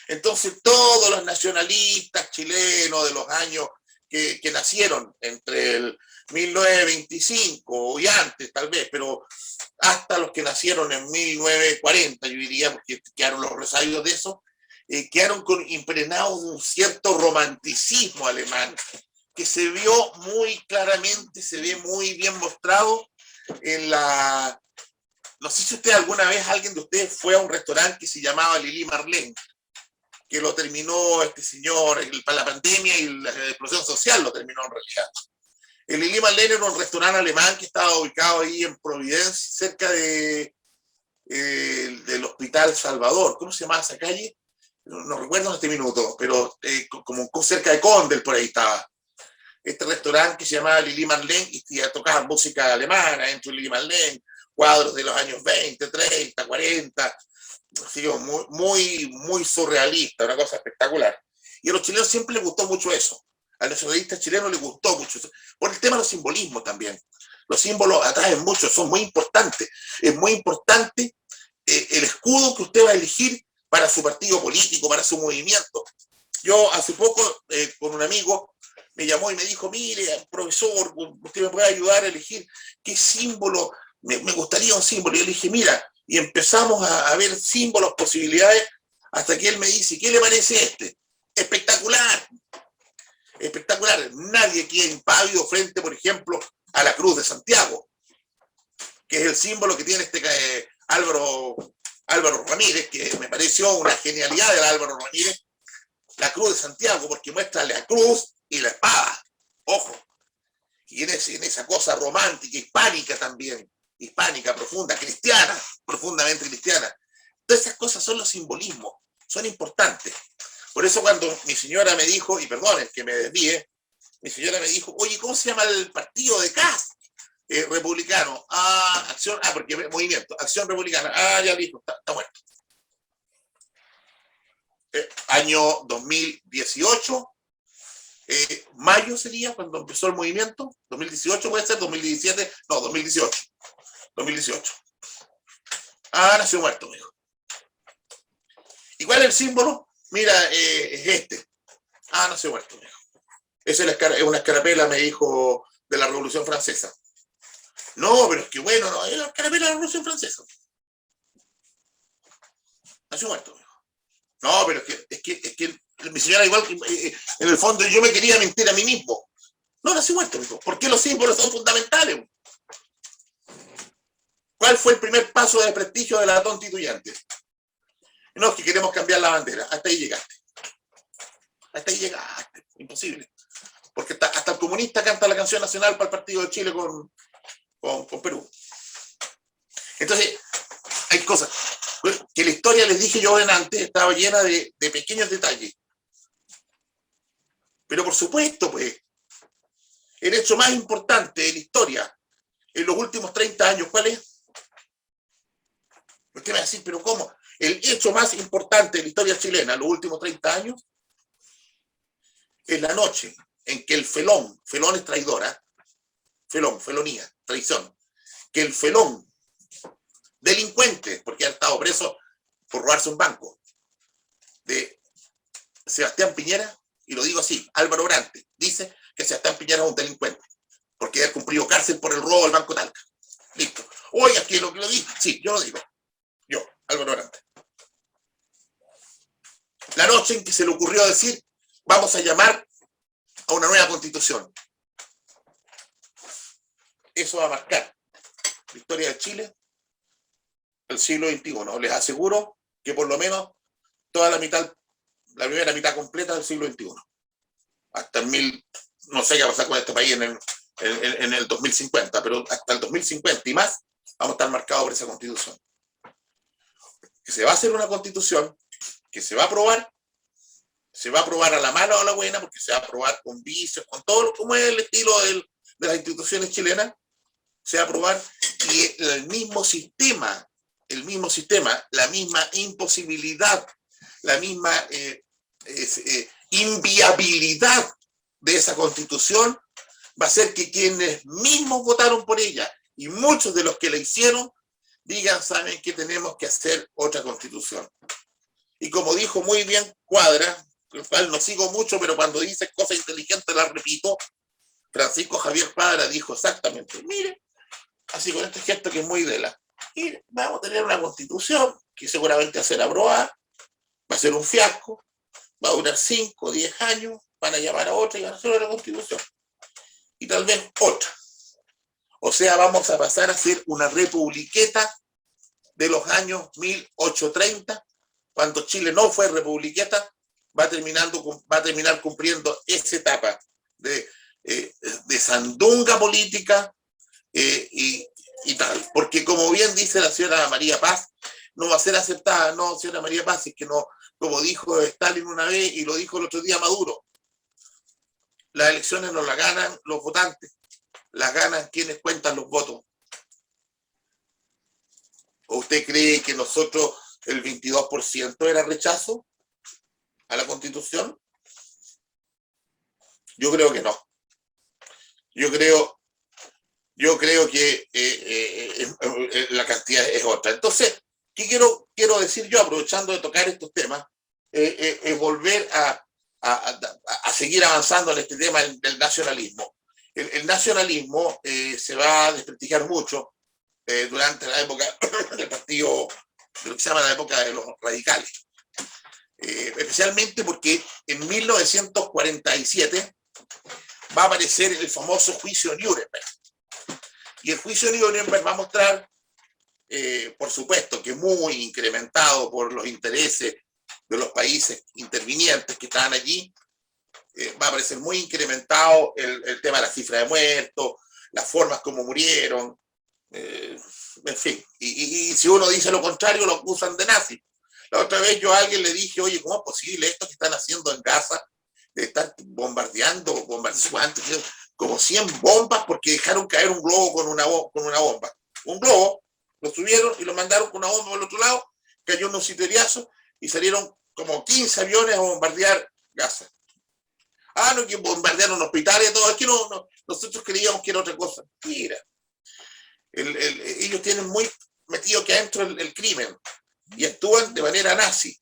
Entonces, todos los nacionalistas chilenos de los años que nacieron entre el 1925 y antes, tal vez, pero hasta los que nacieron en 1940, yo diría, porque quedaron los resabios de eso, quedaron impregnados de un cierto romanticismo alemán que se vio muy claramente, se ve muy bien mostrado en la... No sé si alguien de ustedes fue a un restaurante que se llamaba Lili Marlene, que lo terminó este señor, para la pandemia y la explosión social lo terminó en realidad. El Lili Marlene era un restaurante alemán que estaba ubicado ahí en Providencia, cerca del Hospital Salvador. ¿Cómo se llamaba esa calle? No recuerdo en este minuto, pero como cerca de Condel, por ahí estaba. Este restaurante que se llamaba Lili Marlene y tocaban música alemana dentro de Lili Marlene, cuadros de los años 20, 30, 40, así, muy surrealista, una cosa espectacular. Y a los chilenos siempre les gustó mucho eso. Al nacionalista chileno les gustó mucho eso. Por el tema de los simbolismos también. Los símbolos atraen mucho, son muy importantes. Es muy importante el escudo que usted va a elegir para su partido político, para su movimiento. Yo hace poco, con un amigo, me llamó y me dijo, mire, profesor, usted me puede ayudar a elegir qué símbolo, me gustaría un símbolo. Y yo le dije, mira, y empezamos a ver símbolos, posibilidades, hasta que él me dice, ¿qué le parece este? Espectacular, espectacular. Nadie queda impávido frente, por ejemplo, a la Cruz de Santiago, que es el símbolo que tiene Álvaro Ramírez, que me pareció una genialidad de Álvaro Ramírez, la Cruz de Santiago, porque muestra la cruz y la espada, ojo, y en esa cosa romántica, hispánica también, hispánica, profunda, cristiana, profundamente cristiana. Todas esas cosas son los simbolismos, son importantes. Por eso cuando mi señora me dijo, y perdonen que me desvíe, mi señora me dijo, oye, ¿cómo se llama el partido de Kast? Republicano. Porque movimiento, Acción Republicana. Ya dijo, está muerto. Año 2018, mayo sería cuando empezó el movimiento, 2018 puede ser, 2017, no, 2018. Nació muerto, me dijo. ¿Y cuál es el símbolo? Mira, es este. Nació muerto, me dijo. Esa es una escarapela, me dijo, de la Revolución Francesa. No, pero es que bueno, no, es la escarapela de la Revolución Francesa. Nació muerto, me dijo. No, pero es que mi señora, igual que en el fondo yo me quería mentir a mí mismo. No, nací muerto, me dijo. ¿Por qué los símbolos son fundamentales? ¿Cuál fue el primer paso de prestigio de la constituyente? No, es que queremos cambiar la bandera. Hasta ahí llegaste. Hasta ahí llegaste. Imposible. Porque hasta el comunista canta la canción nacional para el partido de Chile con Perú. Entonces, hay cosas que la historia, les dije yo antes, estaba llena de pequeños detalles. Pero por supuesto, pues, el hecho más importante de la historia en los últimos 30 años, ¿cuál es? Usted me va a decir, pero ¿cómo? El hecho más importante de la historia chilena en los últimos 30 años es la noche en que el felón es traidora, felonía, traición, que el felón, delincuente, porque ha estado preso por robarse un banco, de Sebastián Piñera, y lo digo así, Álvaro Brandt dice que Sebastián Piñera es un delincuente, porque ha cumplido cárcel por el robo del Banco Talca. Listo. Oiga, que lo digo, sí, yo lo digo. Yo, Álvaro Brandt. La noche en que se le ocurrió decir, vamos a llamar a una nueva constitución. Eso va a marcar la historia de Chile del siglo XXI. Les aseguro que por lo menos toda la primera mitad completa del siglo XXI. Hasta no sé qué va a pasar con este país en el 2050, pero hasta el 2050 y más vamos a estar marcados por esa constitución. Que se va a hacer una constitución que se va a aprobar a la mala o a la buena, porque se va a aprobar con vicios, con todo como es el estilo de las instituciones chilenas, se va a aprobar y el mismo sistema, la misma imposibilidad, la misma inviabilidad de esa constitución va a hacer que quienes mismos votaron por ella y muchos de los que la hicieron digan, saben que tenemos que hacer otra constitución. Y como dijo muy bien Cuadra, el cual no sigo mucho, pero cuando dice cosas inteligentes las repito, Francisco Javier Cuadra dijo exactamente, mire, así con este gesto que es muy de la, mire, vamos a tener una constitución que seguramente va a ser aprobada, va a ser un fiasco, va a durar 5 o 10 años, van a llamar a otra y van a hacer otra constitución. Y tal vez otra. O sea, vamos a pasar a ser una republiqueta de los años 1830, cuando Chile no fue republiqueta, va a terminar cumpliendo esa etapa de sandunga política y tal. Porque como bien dice la señora María Paz, no va a ser aceptada, no, señora María Paz, es que no, como dijo Stalin una vez y lo dijo el otro día Maduro, las elecciones no las ganan los votantes, las ganan quienes cuentan los votos. ¿O usted cree que nosotros el 22% era rechazo a la Constitución? Yo creo que no. Yo creo que la cantidad es otra. Entonces, ¿qué quiero decir yo, aprovechando de tocar estos temas? Es volver a seguir avanzando en este tema del nacionalismo. El nacionalismo se va a desprestigiar mucho. durante la época del partido, de lo que se llama la época de los radicales. Especialmente porque en 1947 va a aparecer el famoso juicio Nuremberg. Y el juicio Nuremberg va a mostrar, por supuesto, que muy incrementado por los intereses de los países intervinientes que estaban allí, va a aparecer muy incrementado el tema de la cifra de muertos, las formas como murieron, en fin. Y si uno dice lo contrario, lo acusan de nazi. La otra vez yo a alguien le dije, oye, ¿cómo es posible esto que están haciendo en Gaza? De estar bombardeando como 100 bombas porque dejaron caer un globo con una bomba. Un globo, lo subieron y lo mandaron con una bomba al otro lado, cayó en un sitariazo y salieron como 15 aviones a bombardear Gaza. Ah, no, que bombardearon hospitales y todo. Es que nosotros creíamos que era otra cosa. Mira, ellos tienen muy metido que adentro el crimen y actúan de manera nazi.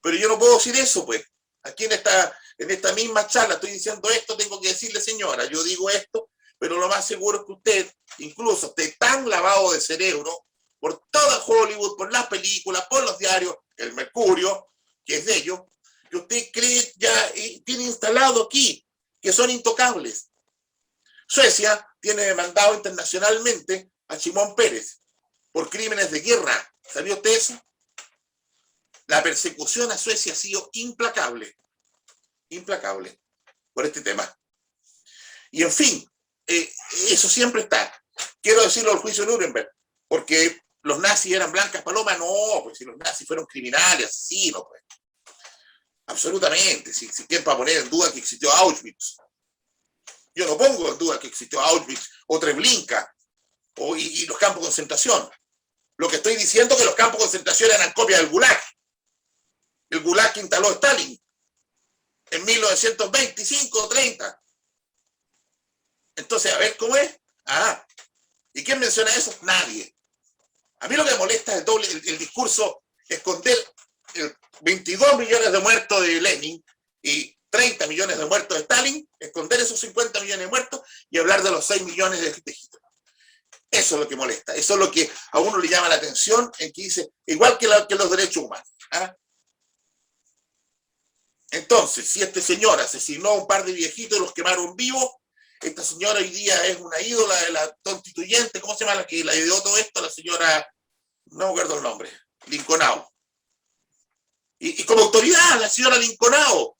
Pero yo no puedo decir eso, pues. Aquí en esta misma charla estoy diciendo esto, tengo que decirle, señora, yo digo esto, pero lo más seguro es que usted, incluso esté tan lavado de cerebro por toda Hollywood, por las películas, por los diarios, el Mercurio, que es de ellos, que usted cree ya tiene instalado aquí, que son intocables. Suecia tiene demandado internacionalmente a Shimon Peres por crímenes de guerra. ¿Sabía usted eso? La persecución a Suecia ha sido implacable por este tema. Y en fin, eso siempre está. Quiero decirlo al juicio de Nuremberg, porque los nazis eran blancas palomas. No, pues si los nazis fueron criminales, asesinos, pues. Absolutamente. Si quieren para poner en duda que existió Auschwitz. Yo no pongo en duda que existió Auschwitz o Treblinka y los campos de concentración. Lo que estoy diciendo es que los campos de concentración eran copias del Gulag. El Gulag que instaló Stalin en 1925 o 30. Entonces, a ver cómo es. ¿Y quién menciona eso? Nadie. A mí lo que me molesta es el discurso, esconder 22 millones de muertos de Lenin y 30 millones de muertos de Stalin, esconder esos 50 millones de muertos y hablar de los 6 millones de Hitler. Eso es lo que molesta. Eso es lo que a uno le llama la atención, en que dice, igual que los derechos humanos. Entonces, si este señor asesinó a un par de viejitos y los quemaron vivos, esta señora hoy día es una ídola de la constituyente. ¿Cómo se llama la que la ideó todo esto? La señora, no me acuerdo el nombre, Lincolnao. Y como autoridad, la señora Lincolnao.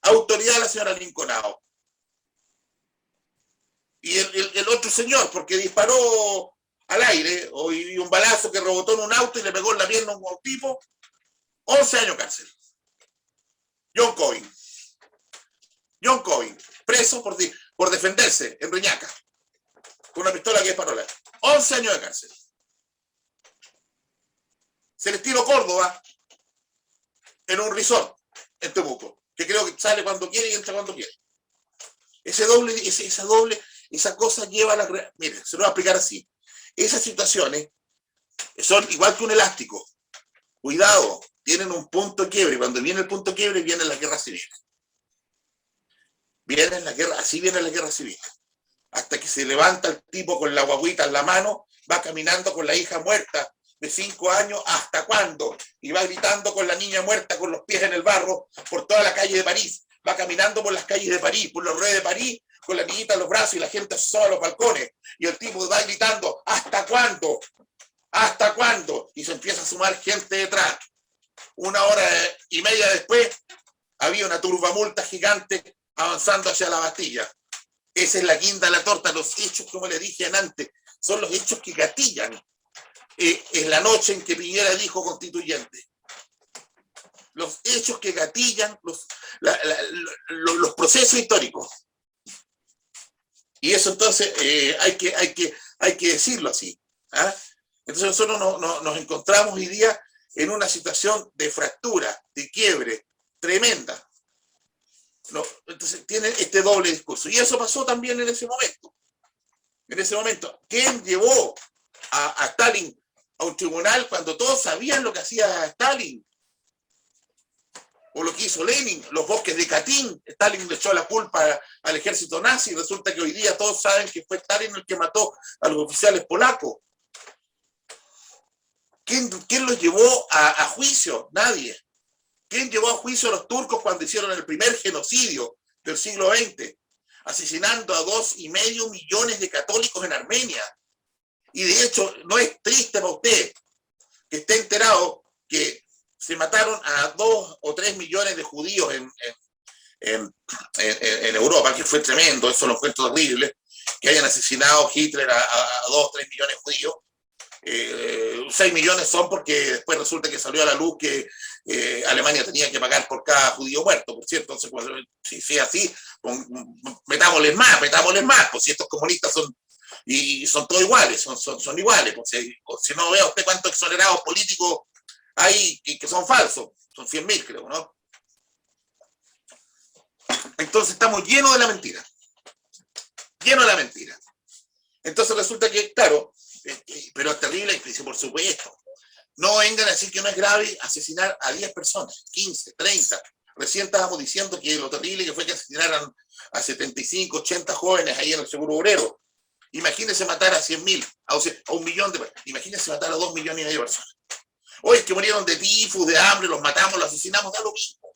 Autoridad la señora Lincolnao. Y el otro señor, porque disparó al aire, o un balazo que rebotó en un auto y le pegó en la pierna a un tipo, 11 años cárcel. John Cohen, preso por defenderse en Reñaca, con una pistola que disparó al aire. 11 años de cárcel. Celestino Córdoba, en un resort en Temuco, que creo que sale cuando quiere y entra cuando quiere. Esa cosa lleva a la... Mire, se lo voy a explicar así. Esas situaciones son igual que un elástico. Cuidado, tienen un punto de quiebre. Cuando viene el punto de quiebre, viene la guerra civil. Así viene la guerra civil. Hasta que se levanta el tipo con la guaguita en la mano, va caminando con la hija muerta de 5 años, ¿hasta cuándo? Y va gritando con la niña muerta con los pies en el barro por toda la calle de París. Va caminando por las calles de París, por los ruedas de París, con la niñita en los brazos y la gente asoma a los balcones. Y el tipo va gritando, ¿hasta cuándo? ¿Hasta cuándo? Y se empieza a sumar gente detrás. 1 hora y media después, había una turbamulta gigante avanzando hacia la Bastilla. Esa es la guinda de la torta. Los hechos, como le dije antes, son los hechos que gatillan. Es la noche en que Piñera dijo constituyente. Los hechos que gatillan los procesos históricos. Y eso entonces hay que decirlo así. Entonces nosotros nos encontramos hoy día en una situación de fractura, de quiebre tremenda. Entonces tienen este doble discurso. Y eso pasó también en ese momento. ¿Quién llevó a Stalin a un tribunal cuando todos sabían lo que hacía Stalin? O lo que hizo Lenin, los bosques de Katyn. Stalin le echó la culpa al ejército nazi y resulta que hoy día todos saben que fue Stalin el que mató a los oficiales polacos. ¿Quién los llevó a juicio? Nadie. ¿Quién llevó a juicio a los turcos cuando hicieron el primer genocidio del siglo XX? Asesinando a 2,5 millones de católicos en Armenia. Y de hecho, no es triste para usted que esté enterado que se mataron a 2 o 3 millones de judíos en Europa, que fue tremendo, eso lo fue terrible, que hayan asesinado Hitler a 2 o 3 millones de judíos. 6 millones son porque después resulta que salió a la luz que Alemania tenía que pagar por cada judío muerto, por cierto. Entonces, si es así, metámosles más, pues si estos comunistas son todos iguales, son iguales, pues si no vea usted cuántos exonerados políticos hay que son falsos, son 100.000 creo, ¿no? Entonces estamos llenos de la mentira, entonces resulta que, claro, pero es terrible, por supuesto. No vengan a decir que no es grave asesinar a 10 personas, 15, 30. Recién estábamos diciendo que lo terrible que fue que asesinaran a 75, 80 jóvenes ahí en el Seguro Obrero. Imagínense matar a 100.000, a 1.000.000 de personas. Imagínense matar a 2,5 millones de personas. Hoy es que murieron de tifus, de hambre, los matamos, los asesinamos, da lo mismo.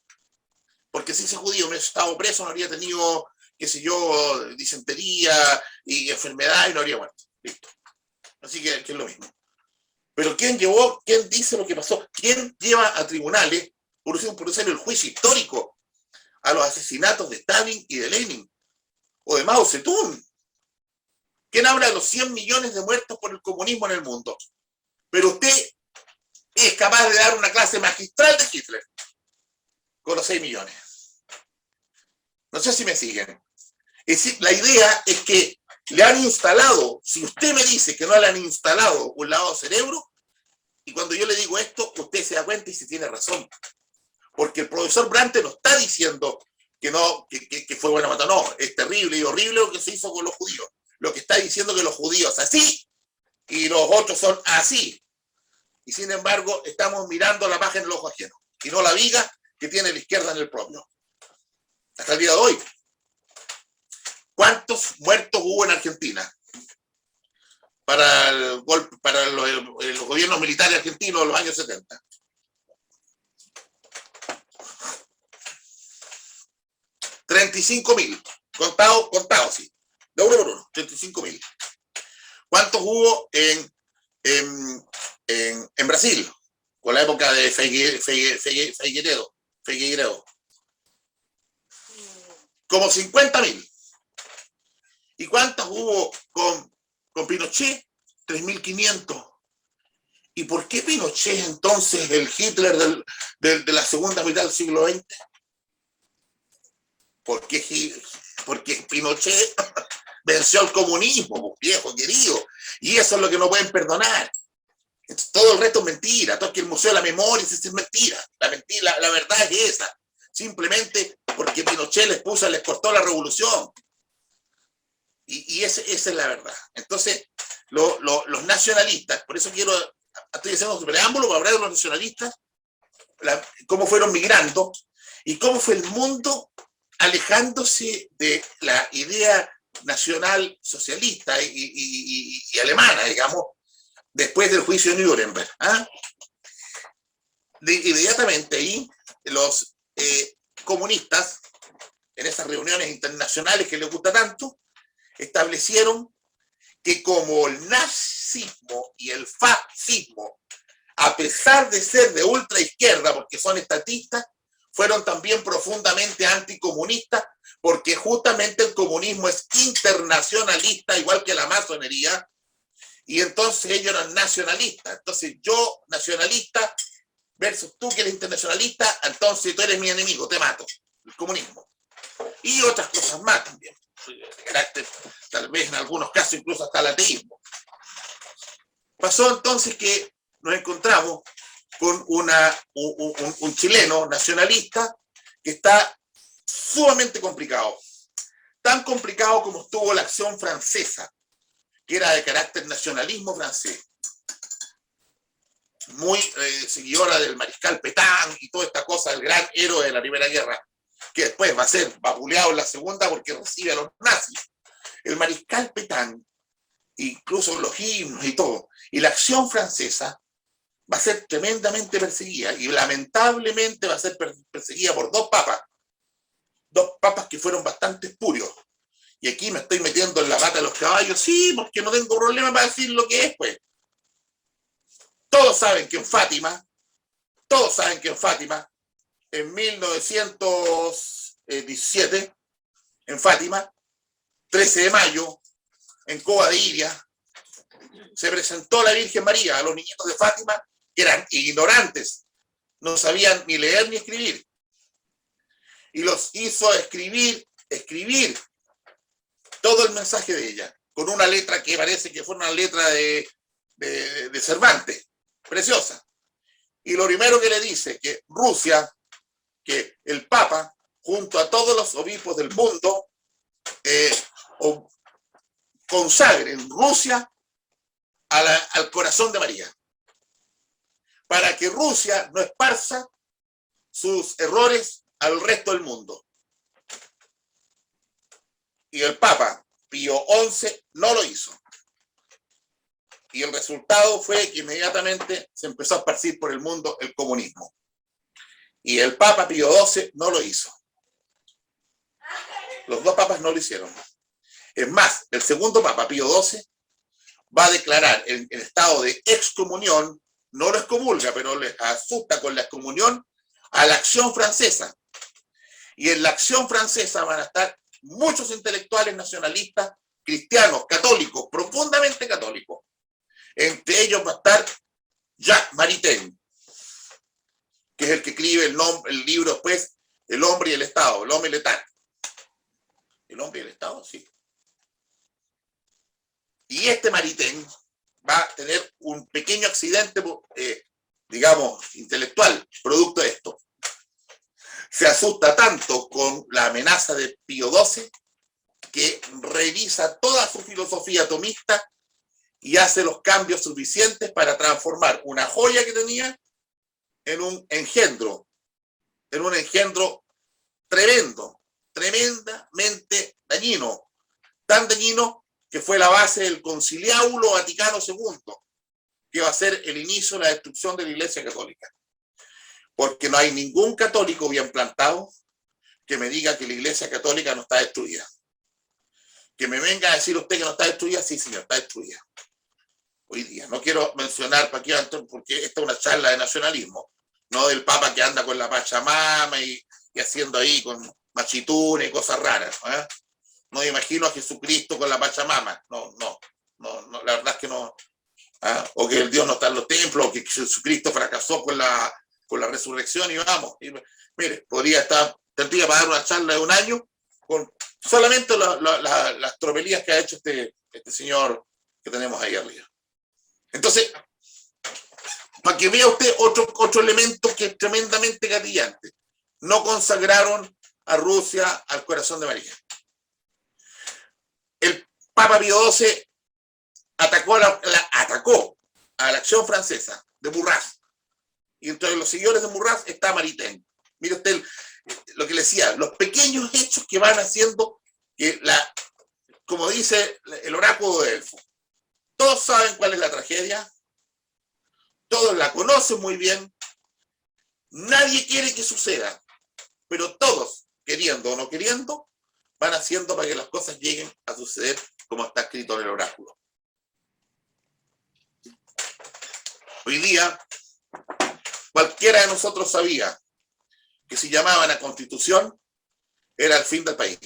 Porque si ese judío no hubiese estado preso, no habría tenido, qué sé yo, disentería y enfermedad y no habría muerto. Listo. Así que es lo mismo. Pero ¿quién dice lo que pasó? ¿Quién lleva a tribunales, por ejemplo, el juicio histórico a los asesinatos de Stalin y de Lenin? O de Mao Zedong. ¿Quién habla de los 100 millones de muertos por el comunismo en el mundo? Pero usted es capaz de dar una clase magistral de Hitler con los 6 millones. No sé si me siguen. Es decir, la idea es que le han instalado, si usted me dice que no le han instalado un lavado de cerebro, y cuando yo le digo esto, usted se da cuenta y se tiene razón. Porque el profesor Brante no está diciendo que no, que fue buena mata, no, es terrible y horrible lo que se hizo con los judíos. Lo que está diciendo que los judíos así y los otros son así. Y sin embargo, estamos mirando la paja en el ojo ajeno y no la viga que tiene la izquierda en el propio. Hasta el día de hoy. ¿Cuántos muertos hubo en Argentina para los gobiernos militares argentinos de los años 70? 35.000, contado, sí, de uno por uno, 35.000. ¿Cuántos hubo en Brasil, con la época de Figueiredo? Como 50.000. ¿Y cuántos hubo con Pinochet? 3.500. ¿Y por qué Pinochet entonces el Hitler de la segunda mitad del siglo XX? Porque Pinochet venció al comunismo, viejo querido, y eso es lo que no pueden perdonar. Todo el resto es mentira, todo es que el Museo de la Memoria es mentira. La verdad es esa, simplemente porque Pinochet les cortó la revolución. Y esa es la verdad. Entonces, los nacionalistas, por eso estoy haciendo un preámbulo para hablar de los nacionalistas, cómo fueron migrando y cómo fue el mundo alejándose de la idea nacional socialista y alemana, digamos, después del juicio de Nuremberg. Inmediatamente ahí, los comunistas, en esas reuniones internacionales que les gusta tanto, establecieron que como el nazismo y el fascismo, a pesar de ser de ultraizquierda, porque son estatistas, fueron también profundamente anticomunistas, porque justamente el comunismo es internacionalista, igual que la masonería, y entonces ellos eran nacionalistas. Entonces yo, nacionalista, versus tú que eres internacionalista, entonces tú eres mi enemigo, te mato, el comunismo. Y otras cosas más también, de carácter, tal vez en algunos casos incluso hasta el ateísmo. Pasó entonces que nos encontramos con un chileno nacionalista que está sumamente complicado. Tan complicado como estuvo la acción francesa, que era de carácter nacionalismo francés. muy seguidora del mariscal Pétain y toda esta cosa, el gran héroe de la Primera Guerra, que después va a ser vapuleado en la Segunda porque recibe a los nazis. El mariscal Pétain, incluso los himnos y todo, y la acción francesa va a ser tremendamente perseguida y lamentablemente va a ser perseguida por dos papas que fueron bastante espurios. Y aquí me estoy metiendo en la pata de los caballos, sí, porque no tengo problema para decir lo que es, pues. Todos saben que en Fátima, en 1917, en Fátima, 13 de mayo, en Cova de Iria, se presentó la Virgen María a los niñitos de Fátima, que eran ignorantes, no sabían ni leer ni escribir, y los hizo escribir todo el mensaje de ella, con una letra que parece que fue una letra de Cervantes, preciosa. Y lo primero que le dice, que Rusia, que el Papa, junto a todos los obispos del mundo, consagren Rusia al corazón de María, para que Rusia no esparza sus errores al resto del mundo. Y el Papa Pío XI no lo hizo. Y el resultado fue que inmediatamente se empezó a esparcir por el mundo el comunismo. Y el Papa Pío XII no lo hizo. Los dos papas no lo hicieron. Es más, el segundo Papa Pío XII va a declarar en estado de excomunión, no lo excomulga, pero le asusta con la excomunión a la Acción Francesa. Y en la Acción Francesa van a estar muchos intelectuales nacionalistas, cristianos, católicos, profundamente católicos. Entre ellos va a estar Jacques Maritain, que es el que escribe el libro después, El hombre y el Estado, El hombre y el Estado. El hombre y el Estado, sí. Y este Maritain va a tener un pequeño accidente, digamos, intelectual, producto de esto. Se asusta tanto con la amenaza de Pío XII que revisa toda su filosofía atomista y hace los cambios suficientes para transformar una joya que tenía en un engendro tremendo, tremendamente dañino, tan dañino que fue la base del Conciliábulo Vaticano II, que va a ser el inicio de la destrucción de la Iglesia Católica. Porque no hay ningún católico bien plantado que me diga que la Iglesia Católica no está destruida. Que me venga a decir usted que no está destruida, sí señor, está destruida. Hoy día, no quiero mencionar para qué, porque esta es una charla de nacionalismo, no del Papa que anda con la Pachamama y haciendo ahí con machitunes y cosas raras, ¿eh? No me imagino a Jesucristo con la Pachamama, no, la verdad es que no, ¿eh? O que el Dios no está en los templos, o que Jesucristo fracasó con la resurrección y vamos, y, mire, tendría para dar una charla de un año con solamente las tropelías que ha hecho este señor que tenemos ahí arriba. Entonces, para que vea usted otro elemento que es tremendamente gatillante, no consagraron a Rusia al corazón de María. El Papa Pío XII atacó a la Acción Francesa de Maurras, y entre los seguidores de Maurras está Maritain. Mire usted lo que le decía, los pequeños hechos que van haciendo que como dice el oráculo de Delfos, todos saben cuál es la tragedia, todos la conocen muy bien, nadie quiere que suceda, pero todos, queriendo o no queriendo, van haciendo para que las cosas lleguen a suceder como está escrito en el oráculo. Hoy día, cualquiera de nosotros sabía que si llamaban a Constitución, era el fin del país.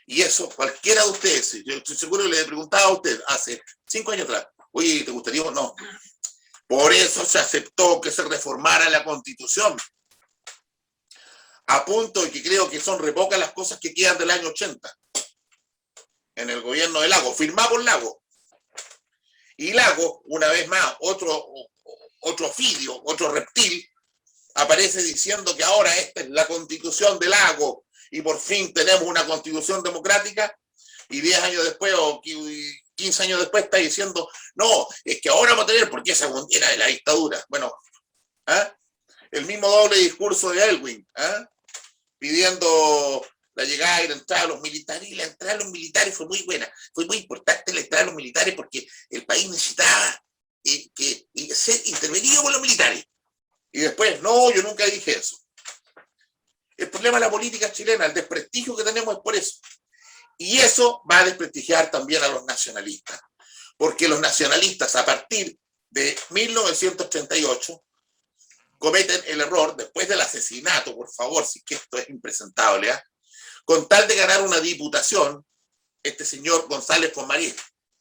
Y eso, cualquiera de ustedes, yo estoy seguro que le preguntaba a usted hace 5 años atrás, oye, ¿te gustaría o no? Por eso se aceptó que se reformara la Constitución. A punto de que creo que son re pocas las cosas que quedan del año 80. En el gobierno de Lago, firmado por Lago. Y Lago, una vez más, otro ofidio, otro reptil, aparece diciendo que ahora esta es la Constitución de Lago y por fin tenemos una Constitución democrática, y 10 años después, o 15 años después está diciendo, no, es que ahora vamos a tener, porque esa era de la dictadura. Bueno, ¿ah? El mismo doble discurso de Elwin, ¿ah? Pidiendo la llegada y la entrada de los militares, y la entrada de los militares fue muy buena, fue muy importante la entrada de los militares porque el país necesitaba ser intervenido por los militares. Y después, no, yo nunca dije eso. El problema de la política chilena, el desprestigio que tenemos es por eso. Y eso va a desprestigiar también a los nacionalistas, porque los nacionalistas a partir de 1938 cometen el error, después del asesinato, por favor, si que esto es impresentable, ¿eh? Con tal de ganar una diputación, este señor González Fomarí,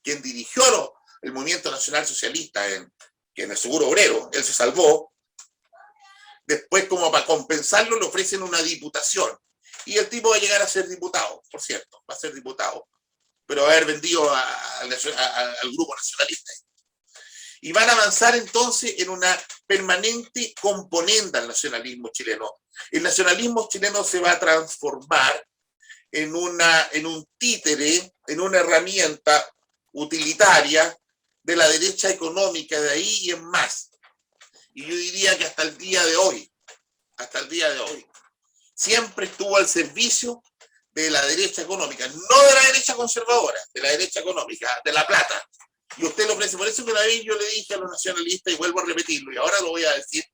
quien dirigió el movimiento nacional socialista en el Seguro Obrero, él se salvó, después como para compensarlo le ofrecen una diputación, y el tipo va a llegar a ser diputado, por cierto, va a ser diputado, pero va a haber vendido al grupo nacionalista. Y van a avanzar entonces en una permanente componenda al nacionalismo chileno. El nacionalismo chileno se va a transformar en un títere, en una herramienta utilitaria de la derecha económica de ahí y en más. Y yo diría que hasta el día de hoy, siempre estuvo al servicio de la derecha económica, no de la derecha conservadora, de la derecha económica, de la plata. Y usted lo ofrece. Por eso que una vez yo le dije a los nacionalistas, y vuelvo a repetirlo, y ahora lo voy a decir,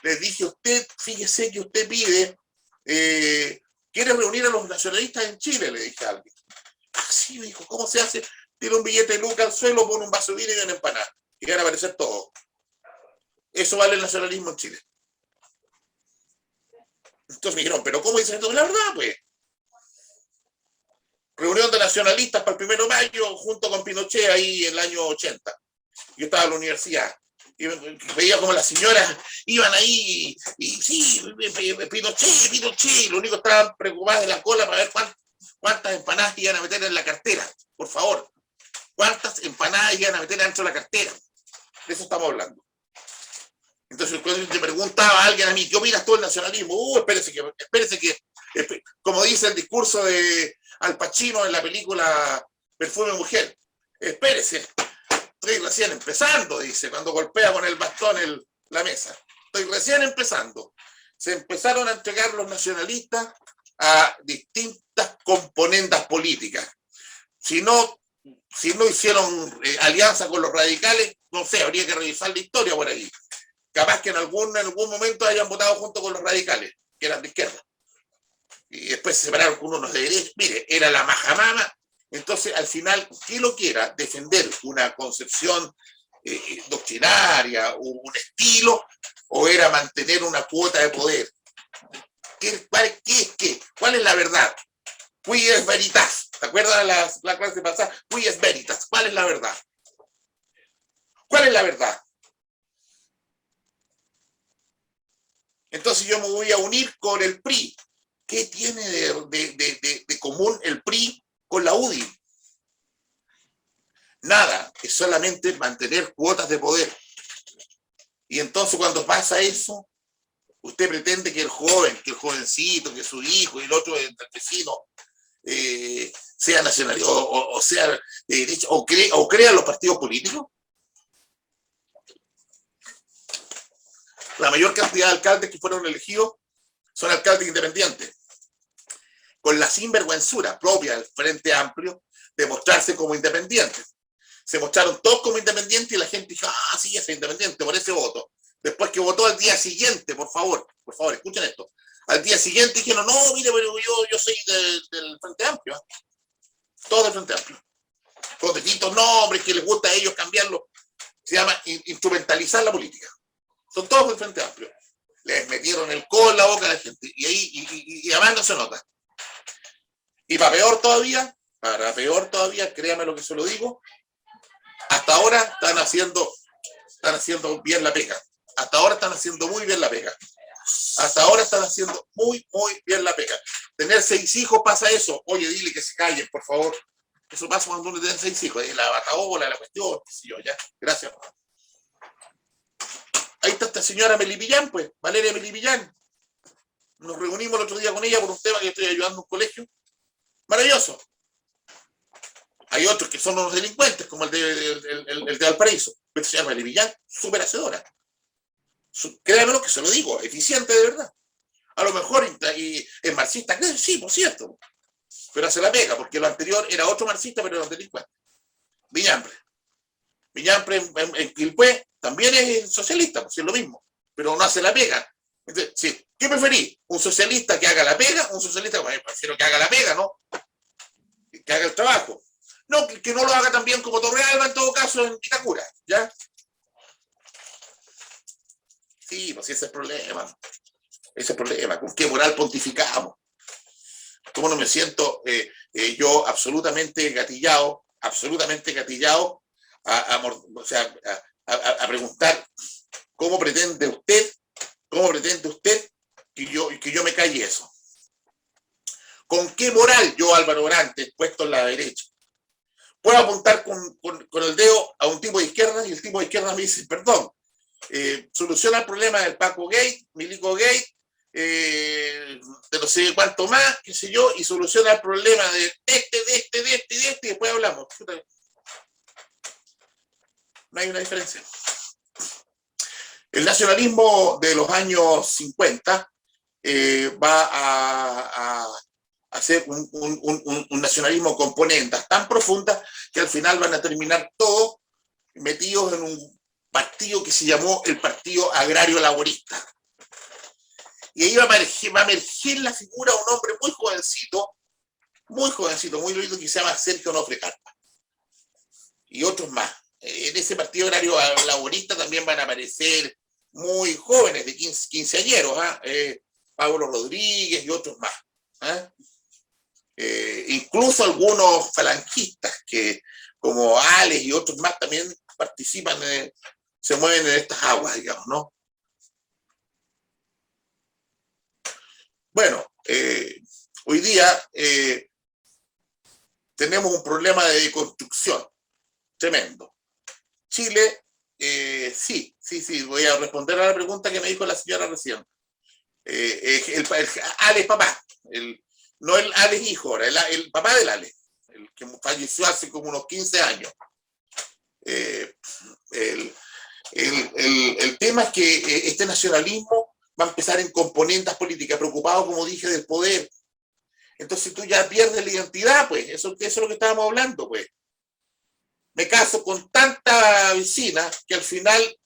les dije, usted, fíjese que usted pide, quiere reunir a los nacionalistas en Chile, le dije a alguien. Ah, sí, me dijo, ¿cómo se hace? Tira un billete de lucas al suelo, pone un vaso de vino y una empanada, y van a aparecer todos. Eso vale el nacionalismo en Chile. Entonces me dijeron, ¿pero cómo dicen esto? La verdad, pues. Reunión de nacionalistas para el 1 de mayo junto con Pinochet ahí en el año 80. Yo estaba en la universidad y veía como las señoras iban ahí y sí, Pinochet, lo único que estaban preocupadas de la cola para ver cuántas empanadas iban a meter en la cartera, por favor. ¿Cuántas empanadas iban a meter dentro de la cartera? De eso estamos hablando. Entonces, cuando te preguntaba a alguien a mí, ¿qué opinas tú del nacionalismo? Espérese que, como dice el discurso de Al Pacino en la película Perfume Mujer, espérese, estoy recién empezando, dice, cuando golpea con el bastón la mesa. Estoy recién empezando. Se empezaron a entregar los nacionalistas a distintas componendas políticas. Si no hicieron alianza con los radicales, no sé, habría que revisar la historia por ahí. Capaz que en algún momento hayan votado junto con los radicales, que eran de izquierda. Y después se separaron con unos de derecha. Mire, era la majamama. Entonces, al final, ¿qué lo quiera? Defender una concepción doctrinaria, un estilo, o era mantener una cuota de poder. ¿Cuál es la verdad? Qui es veritas. ¿Te acuerdas de la clase pasada? Qui es veritas. ¿Cuál es la verdad? ¿Cuál es la verdad? Entonces yo me voy a unir con el PRI. ¿Qué tiene de común el PRI con la UDI? Nada, es solamente mantener cuotas de poder. Y entonces cuando pasa eso, usted pretende que el joven, que el jovencito, que su hijo y el otro el vecino sea nacionalista o sea de derecha o crea los partidos políticos. La mayor cantidad de alcaldes que fueron elegidos son alcaldes independientes, con la sinvergüenzura propia del Frente Amplio de mostrarse como independientes. Se mostraron todos como independientes y la gente dijo, ah, sí, es independiente, por ese voto. Después que votó al día siguiente, por favor, escuchen esto. Al día siguiente dijeron, no, mire, pero yo soy del Frente Amplio. Todos del Frente Amplio. Con distintos nombres que les gusta a ellos cambiarlo. Se llama instrumentalizar la política. Son todos del Frente Amplio. Les metieron el codo en la boca a la gente. Y además no se nota. Y para peor todavía, créame lo que se lo digo, hasta ahora están haciendo bien la pega. Hasta ahora están haciendo muy bien la pega. Hasta ahora están haciendo muy, muy bien la pega. Tener 6 hijos pasa eso. Oye, dile que se callen, por favor. Eso pasa cuando uno tiene 6 hijos. La batabola, la cuestión, qué sé yo, ya. Gracias. Ahí está esta señora Melipillán, pues, Valeria Melipillán. Nos reunimos el otro día con ella por un tema que estoy ayudando a un colegio. Maravilloso. Hay otros que son unos delincuentes, como el de Valparaíso. Pero se llama Millán, súper hacedora. Créanmelo que se lo digo, eficiente de verdad. A lo mejor y es marxista, sí, por cierto. Pero hace la pega, porque lo anterior era otro marxista, pero era un delincuente. Viñampre. Viñampre en Quilpué también es socialista, pues es lo mismo, pero no hace la pega. Entonces, sí, ¿qué preferís? ¿Un socialista que haga la pega? ¿Un socialista prefiero que haga la pega, no? Que haga el trabajo. No, que no lo haga tan bien como Torrealba, en todo caso, en Vitacura, ¿ya? Sí, pues ese es el problema. Ese es el problema. ¿Con qué moral pontificamos? ¿Cómo no me siento yo absolutamente gatillado a preguntar cómo pretende usted que yo me calle eso? ¿Con qué moral yo, Álvaro Orantes, puesto en la derecha, puedo apuntar con el dedo a un tipo de izquierda y el tipo de izquierda me dice, perdón, soluciona el problema del Paco Gate, Milico Gate, de no sé cuánto más, qué sé yo, y soluciona el problema de este, y después hablamos. No hay una diferencia. El nacionalismo de los años 50 va a ser un nacionalismo con componentes tan profundas que al final van a terminar todos metidos en un partido que se llamó el Partido Agrario Laborista. Y ahí va a emerger la figura de un hombre muy jovencito, muy lindo, que se llama Sergio Onofre Carpa. Y otros más. En ese Partido Agrario Laborista también van a aparecer muy jóvenes, de 15 añeros, Pablo Rodríguez y otros más. Incluso algunos falangistas que, como Alex y otros más, también participan, se mueven en estas aguas, digamos, ¿no? Bueno, hoy día tenemos un problema de deconstrucción tremendo. Chile, sí, voy a responder a la pregunta que me dijo la señora recién. El Alex papá, no el Alex hijo, el papá del Alex, el que falleció hace como unos 15 años. El tema es que este nacionalismo va a empezar en componentes políticas, preocupado, como dije, del poder. Entonces tú ya pierdes la identidad, pues, eso es lo que estábamos hablando, pues. Me caso con tanta vecina que al final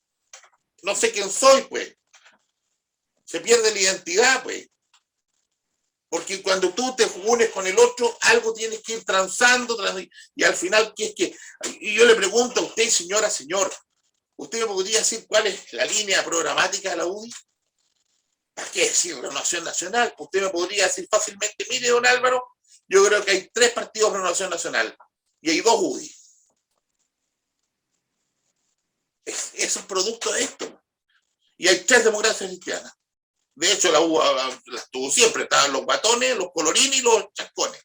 no sé quién soy, pues. Se pierde la identidad, pues. Porque cuando tú te unes con el otro, algo tienes que ir transando, y al final, ¿qué es que? Y yo le pregunto a usted, señora, señor, ¿usted me podría decir cuál es la línea programática de la UDI? ¿Para qué decir Renovación Nacional? Usted me podría decir fácilmente, mire, don Álvaro, yo creo que hay 3 partidos de Renovación Nacional y hay 2 UDI. Es un producto de esto. Y hay 3 democracias cristianas. De hecho, la U las tuvo siempre. Estaban los guatones, los colorines y los chascones.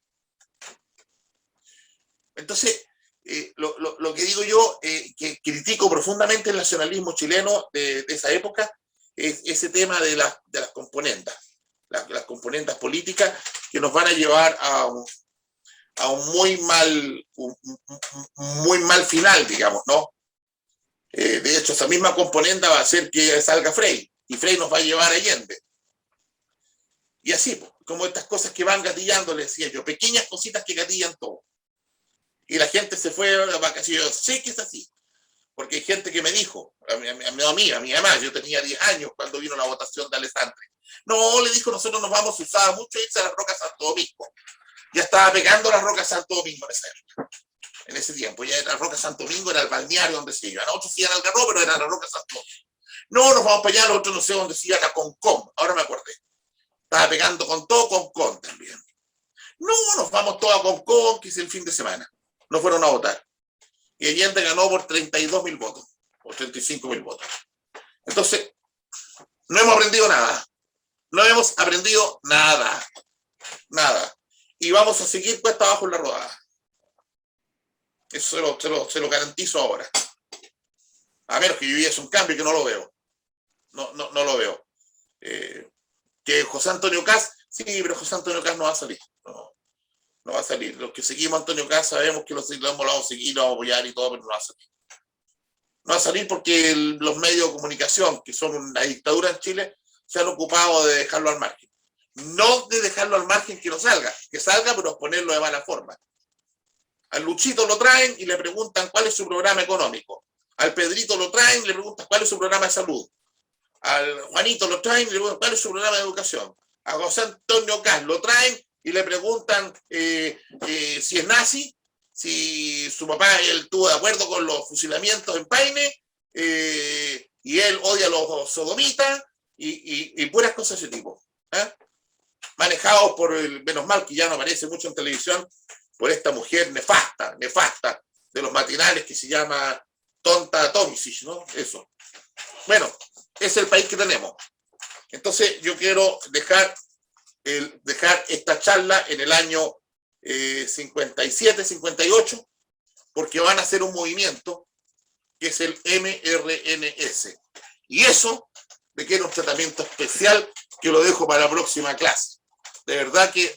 Entonces, lo que digo yo, que critico profundamente el nacionalismo chileno de esa época, es ese tema de las componentes. Las componentes políticas que nos van a llevar a un muy mal final, digamos, ¿no? De hecho, esa misma componente va a hacer que salga Frei, y Frei nos va a llevar a Allende. Y así, pues, como estas cosas que van gatillando, le decía yo, pequeñas cositas que gatillan todo. Y la gente se fue a vacaciones. Yo sé que es así, porque hay gente que me dijo, a mi mamá, yo tenía 10 años cuando vino la votación de Alessandri. No, le dijo, nosotros nos vamos a usar mucho irse a la Roca Santo Domingo. Ya estaba pegando la Roca Santo Domingo en ese tiempo. Ya la Roca Santo Domingo era el balneario donde se iban. Otros iban al Garro, pero era la Roca Santo Domingo. No, nos vamos para allá, los otros no sé dónde se iban, a Concón. Ahora me acordé. Estaba pegando con todo Concón también. No, nos vamos todos a Concón, que es el fin de semana. No fueron a votar. Y Allende ganó por 32.000 votos, o 35.000 votos. Entonces, no hemos aprendido nada. No hemos aprendido nada. Nada. Y vamos a seguir cuesta abajo en la rodada. Eso se lo garantizo ahora. A menos que yo hubiese un cambio que no lo veo. No lo veo. Que José Antonio Kast, sí, pero José Antonio Kast no va a salir. No va a salir. Los que seguimos a Antonio Kast sabemos que lo vamos a seguir, lo vamos a apoyar y todo, pero no va a salir. No va a salir porque los medios de comunicación, que son una dictadura en Chile, se han ocupado de dejarlo al margen. No de dejarlo al margen que no salga, que salga, pero ponerlo de mala forma. Al Luchito lo traen y le preguntan cuál es su programa económico. Al Pedrito lo traen y le preguntan cuál es su programa de salud. Al Juanito lo traen y le preguntan cuál es su programa de educación. A José Antonio Kast lo traen y le preguntan si es nazi, si su papá él estuvo de acuerdo con los fusilamientos en Paine, y él odia a los sodomitas y puras cosas de ese tipo. Manejados por menos mal que ya no aparece mucho en televisión, por esta mujer nefasta de los matinales que se llama Tonta Tomisic, ¿no? Eso. Bueno, es el país que tenemos. Entonces yo quiero dejar esta charla en el año 57, 58, porque van a hacer un movimiento que es el MRNS. Y eso requiere un tratamiento especial que lo dejo para la próxima clase. De verdad que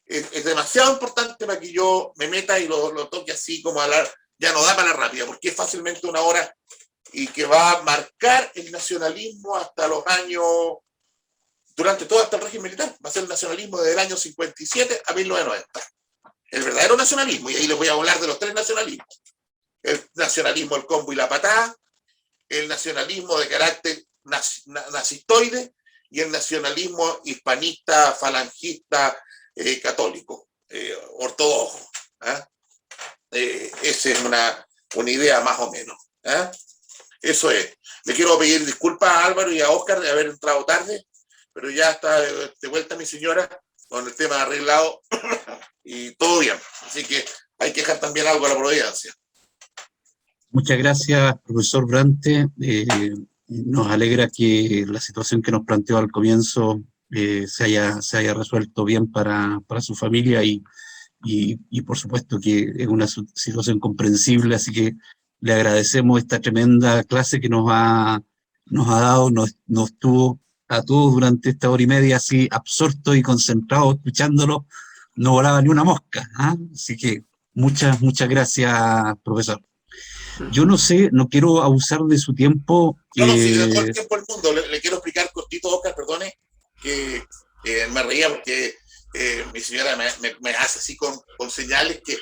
es demasiado importante para que yo me meta y lo toque así como ya no da para la rápida, porque es fácilmente una hora y que va a marcar el nacionalismo hasta los años, durante todo hasta el régimen militar. Va a ser el nacionalismo desde el año 57 a 1990. El verdadero nacionalismo, y ahí les voy a hablar de los tres nacionalismos. El nacionalismo, el combo y la patada, el nacionalismo de carácter nazistoide y el nacionalismo hispanista, falangista, católico, ortodoxo. Esa es una idea más o menos. Eso es. Le quiero pedir disculpas a Álvaro y a Óscar de haber entrado tarde, pero ya está de vuelta mi señora con el tema arreglado y todo bien. Así que hay que dejar también algo a la providencia. Muchas gracias, profesor Brante. Nos alegra que la situación que nos planteó al comienzo se haya resuelto bien para su familia y por supuesto que es una situación comprensible, así que le agradecemos esta tremenda clase que nos ha dado, nos tuvo a todos durante esta hora y media así absortos y concentrados escuchándolo, no volaba ni una mosca, así que muchas gracias, profesor. Yo no sé, no quiero abusar de su tiempo. No, sí, de todo el tiempo del mundo. Le quiero explicar cortito, Óscar, perdone, que me reía porque mi señora me hace así con señales que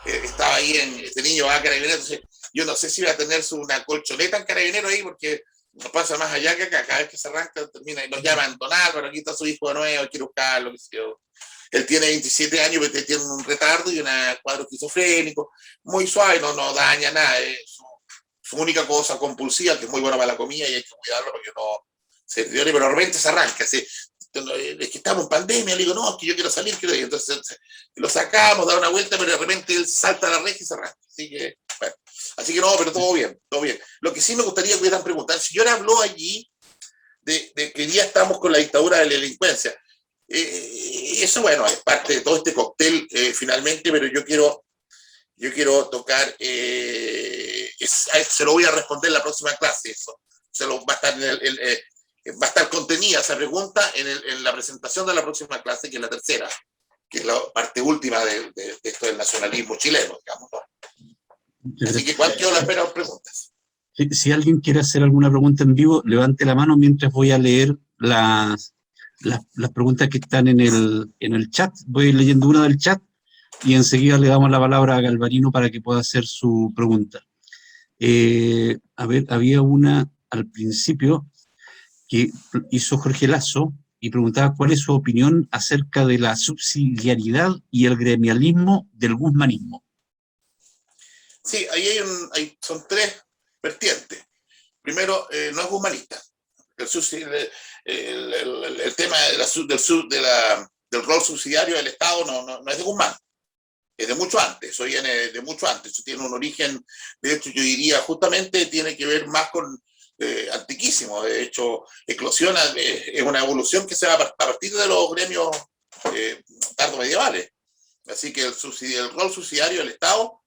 estaba ahí este niño va a Carabinero, entonces yo no sé si va a tener una colchoneta en Carabinero ahí porque nos pasa más allá que acá, cada vez que se arranca termina y nos llaman Don Álvaro, aquí está su hijo de nuevo, quiero buscarlo, qué sé yo. Él tiene 27 años, pero tiene un retardo y un cuadro esquizofrénico, muy suave, no daña nada, su única cosa compulsiva, que es muy buena para la comida y hay que cuidarlo porque no se deteriore, pero de repente se arranca, así, es que estamos en pandemia, le digo, no, es que yo quiero salir, entonces lo sacamos, da una vuelta, pero de repente él salta a la reja y se arranca, así que, bueno, no, pero todo bien, todo bien. Lo que sí me gustaría que pudieran preguntar, el señor habló allí de que ya estamos con la dictadura de la delincuencia, eso, bueno, es parte de todo este cóctel finalmente, pero yo quiero tocar, se lo voy a responder en la próxima clase, eso, va a estar contenida esa pregunta en la presentación de la próxima clase, que es la tercera, que es la parte última de esto del nacionalismo chileno, digamos, ¿no? Así que cualquiera la espera preguntas. Si alguien quiere hacer alguna pregunta en vivo, levante la mano mientras voy a leer las preguntas que están en el chat. Voy leyendo una del chat y enseguida le damos la palabra a Galvarino para que pueda hacer su pregunta. A ver, había una al principio que hizo Jorge Lazo y preguntaba cuál es su opinión acerca de la subsidiariedad y el gremialismo del guzmanismo. Sí, ahí son tres vertientes. Primero, no es guzmanista. El tema del rol subsidiario del Estado no es de Guzmán, es de mucho antes, eso viene de mucho antes, eso tiene un origen, de hecho yo diría justamente tiene que ver más con antiquísimo, de hecho eclosiona, es una evolución que se va a partir de los gremios tardomedievales, así que el rol subsidiario del Estado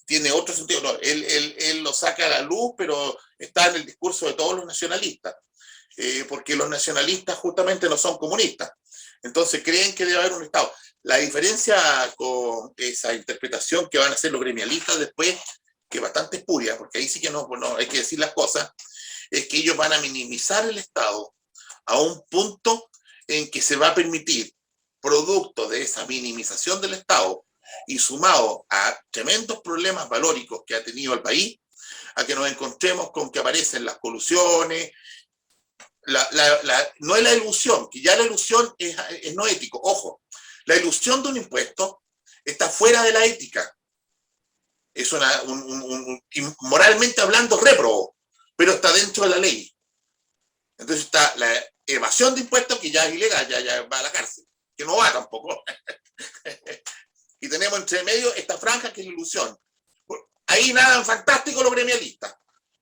tiene otro sentido, no, él lo saca a la luz, pero está en el discurso de todos los nacionalistas. porque los nacionalistas justamente no son comunistas. Entonces creen que debe haber un Estado. La diferencia con esa interpretación que van a hacer los gremialistas después, que es bastante espuria, porque ahí sí que no hay que decir las cosas, es que ellos van a minimizar el Estado a un punto en que se va a permitir, producto de esa minimización del Estado y sumado a tremendos problemas valóricos que ha tenido el país, a que nos encontremos con que aparecen las colusiones, no es la ilusión, que ya la ilusión es no ético. Ojo, la ilusión de un impuesto está fuera de la ética. Es moralmente hablando réprobo, pero está dentro de la ley. Entonces está la evasión de impuestos, que ya es ilegal, ya va a la cárcel, que no va tampoco. Y tenemos entre medio esta franja que es la ilusión. Ahí nadan fantástico los gremialistas.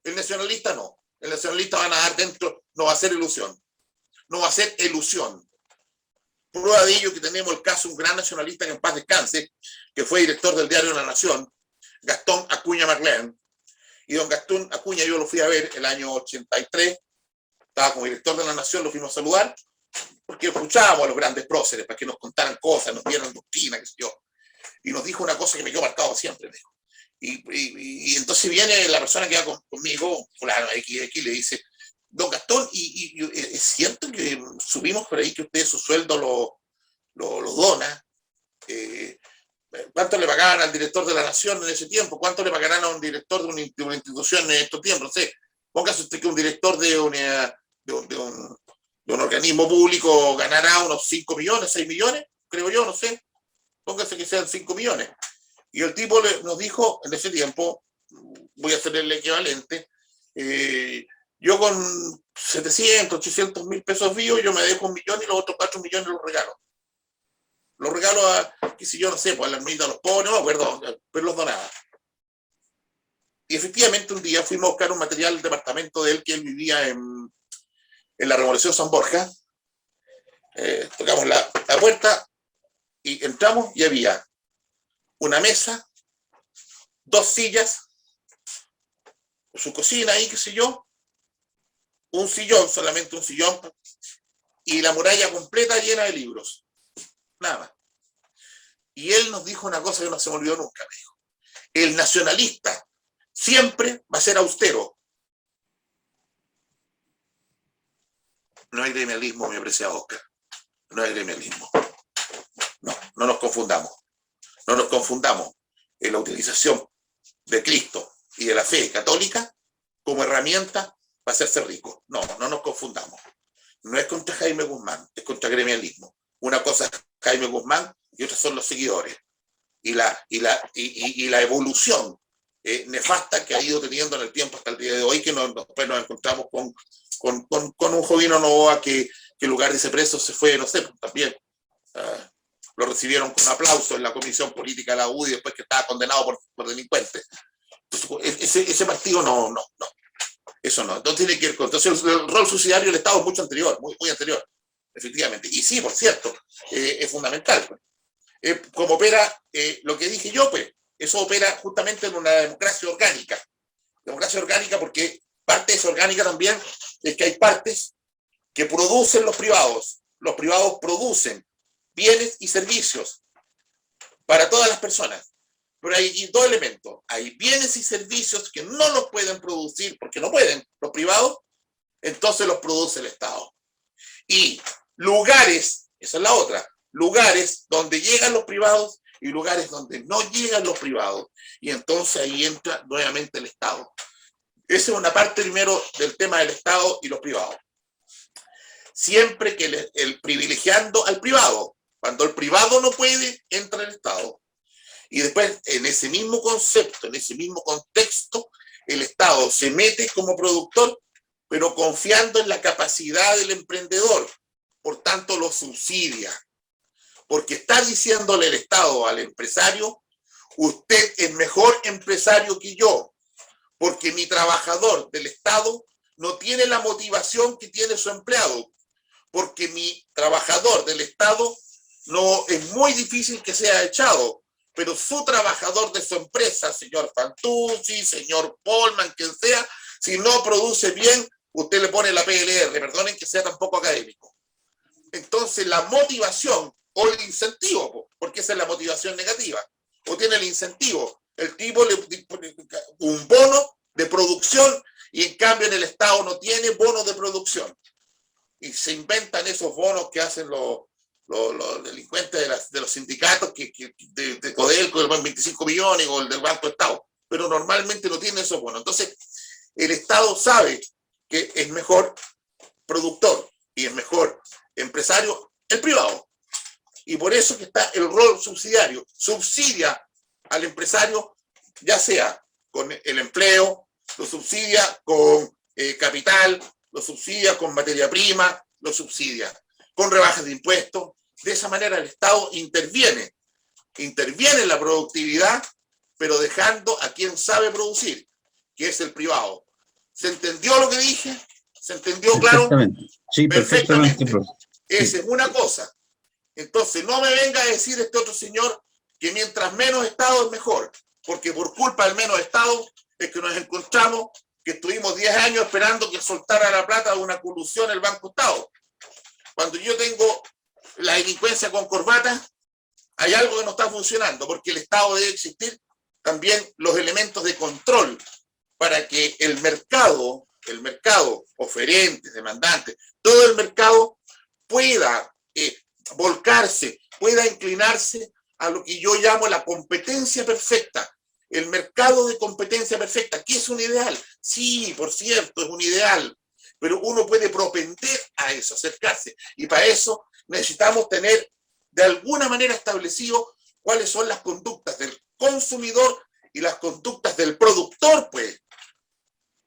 El nacionalista no. El nacionalista va a nadar dentro, no va a ser ilusión. No va a ser ilusión. Prueba de ello que tenemos el caso de un gran nacionalista que en paz descanse, que fue director del diario La Nación, Gastón Acuña Marlén. Y don Gastón Acuña yo lo fui a ver el año 83, estaba como director de La Nación, lo fuimos a saludar, porque escuchábamos a los grandes próceres para que nos contaran cosas, nos dieran doctrina, qué sé yo. Y nos dijo una cosa que me quedó marcado siempre, me dijo. Y entonces viene la persona que va conmigo, fulano X, le dice, don Gastón, y es cierto que subimos por ahí que usted su sueldo lo dona. ¿Cuánto le pagaban al director de La Nación en ese tiempo? ¿Cuánto le pagarán a un director de una institución en estos tiempos? No sé, póngase usted que un director de un organismo público ganará unos 5 millones, 6 millones, creo yo, no sé. Póngase que sean 5 millones. Y el tipo nos dijo en ese tiempo, voy a hacer el equivalente, yo con 700, 800 mil pesos vivos, yo me dejo 1 millón y los otros 4 millones los regalo. Los regalo a, qué sé yo, no sé, pues a la hermanita de los pobres, no me acuerdo, pero los donaba. Y efectivamente un día fuimos a buscar un material del departamento de él, que él vivía en la Revolución San Borja. Tocamos la puerta y entramos y había una mesa, 2 sillas, su cocina ahí, qué sé yo, un sillón, solamente un sillón, y la muralla completa llena de libros. Nada más. Y él nos dijo una cosa que no se me olvidó nunca, me dijo. El nacionalista siempre va a ser austero. No hay gremialismo, mi apreciado Oscar. No hay gremialismo. No nos confundamos. No nos confundamos en la utilización de Cristo y de la fe católica como herramienta para hacerse rico. No nos confundamos. No es contra Jaime Guzmán, es contra gremialismo. Una cosa es Jaime Guzmán y otras son los seguidores. Y la evolución nefasta que ha ido teniendo en el tiempo hasta el día de hoy, que después nos encontramos con un Jovino Novoa que en lugar de ese preso se fue, no sé, también. Lo recibieron con aplauso en la comisión política de la UDI después que estaba condenado por delincuente. Ese partido no. Eso no. Entonces tiene que ir con. Entonces el rol subsidiario del Estado es mucho anterior, muy anterior, efectivamente. Y sí, por cierto, es fundamental. Como opera lo que dije yo, pues, eso opera justamente en una democracia orgánica. Democracia orgánica porque parte de esa orgánica también es que hay partes que producen los privados. Los privados producen bienes y servicios para todas las personas. Pero hay 2 elementos. Hay bienes y servicios que no los pueden producir porque no pueden los privados, entonces los produce el Estado. Y lugares, esa es la otra, lugares donde llegan los privados y lugares donde no llegan los privados. Y entonces ahí entra nuevamente el Estado. Esa es una parte primero del tema del Estado y los privados. Siempre que el privilegiando al privado. Cuando el privado no puede, entra el Estado. Y después, en ese mismo concepto, en ese mismo contexto, el Estado se mete como productor, pero confiando en la capacidad del emprendedor. Por tanto, lo subsidia. Porque está diciéndole el Estado al empresario, usted es mejor empresario que yo, porque mi trabajador del Estado no tiene la motivación que tiene su empleado, porque mi trabajador del Estado no es muy difícil que sea echado, pero su trabajador de su empresa, señor Fantuzzi, señor Polman, quien sea, si no produce bien, usted le pone la PLR, perdonen que sea tan poco académico. Entonces la motivación o el incentivo, porque esa es la motivación negativa, o tiene el incentivo, el tipo le pone un bono de producción y en cambio en el Estado no tiene bono de producción. Y se inventan esos bonos que hacen los delincuentes de los sindicatos de Codelco, del 25 millones o el del Banco Estado, pero normalmente no tienen esos bonos. Entonces, el Estado sabe que es mejor productor y es mejor empresario el privado. Y por eso que está el rol subsidiario. Subsidia al empresario, ya sea con el empleo, lo subsidia con capital, lo subsidia con materia prima, lo subsidia con rebajas de impuestos. De esa manera el Estado interviene en la productividad, pero dejando a quien sabe producir, que es el privado. ¿Se entendió lo que dije? ¿Se entendió claro? Perfectamente. Sí, perfectamente, profesor. Esa es una cosa. Entonces, no me venga a decir este otro señor que mientras menos Estado es mejor, porque por culpa del menos Estado es que nos encontramos que estuvimos 10 años esperando que soltara la plata de una colusión el Banco Estado. Cuando yo tengo la delincuencia con corbata, hay algo que no está funcionando, porque el Estado debe existir también los elementos de control para que el mercado, oferentes, demandantes, todo el mercado pueda volcarse, pueda inclinarse a lo que yo llamo la competencia perfecta. El mercado de competencia perfecta, ¿qué es un ideal? Sí, por cierto, es un ideal, pero uno puede propender a eso, acercarse, y para eso necesitamos tener de alguna manera establecido cuáles son las conductas del consumidor y las conductas del productor, pues.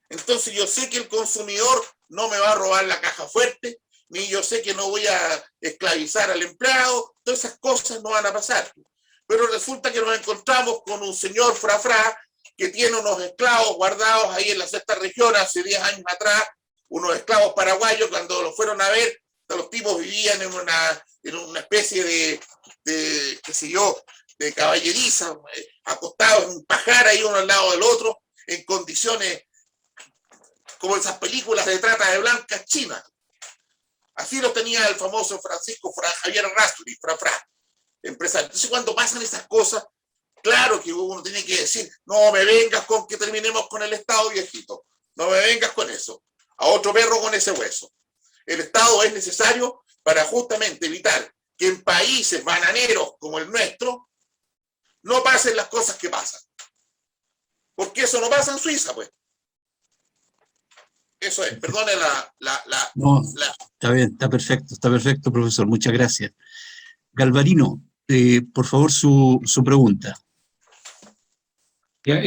Entonces yo sé que el consumidor no me va a robar la caja fuerte, ni yo sé que no voy a esclavizar al empleado, todas esas cosas no van a pasar. Pero resulta que nos encontramos con un señor frafra que tiene unos esclavos guardados ahí en la sexta región hace 10 años atrás, unos esclavos paraguayos. Cuando los fueron a ver, los tipos vivían en una especie de qué sé yo, de caballeriza, acostados en un pajar ahí uno al lado del otro, en condiciones como esas películas de trata de blancas chinas. Así lo tenía el famoso Javier Rasturi, empresario. Entonces, cuando pasan esas cosas, claro que uno tiene que decir, no me vengas con que terminemos con el Estado, viejito. No me vengas con eso. A otro perro con ese hueso. El Estado es necesario para justamente evitar que en países bananeros como el nuestro no pasen las cosas que pasan. Porque eso no pasa en Suiza, pues. Eso es, perdone No, está bien, está perfecto, profesor, muchas gracias. Galvarino, por favor, su pregunta. Ya,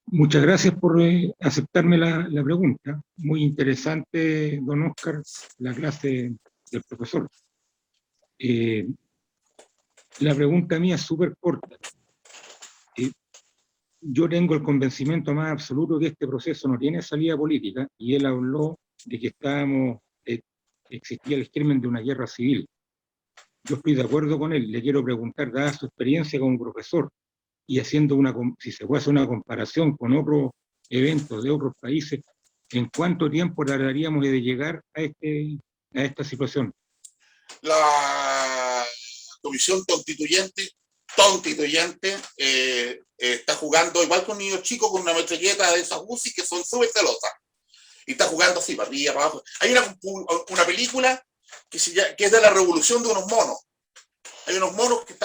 muchas gracias por aceptarme la pregunta. Muy interesante, don Oscar, la clase del profesor. La pregunta mía es súper corta. Yo tengo el convencimiento más absoluto que este proceso no tiene salida política, y él habló de que existía el germen de una guerra civil. Yo estoy de acuerdo con él. Le quiero preguntar, dada su experiencia como profesor, y haciendo si se puede hacer una comparación con otros eventos de otros países, ¿en cuánto tiempo tardaríamos de llegar a esta situación? La comisión constituyente está jugando igual que un niño chico con una metralleta de esas UCI que son súper celosas. Y está jugando así, para arriba, para abajo. Hay una película que es de la revolución de unos monos. Hay unos monos que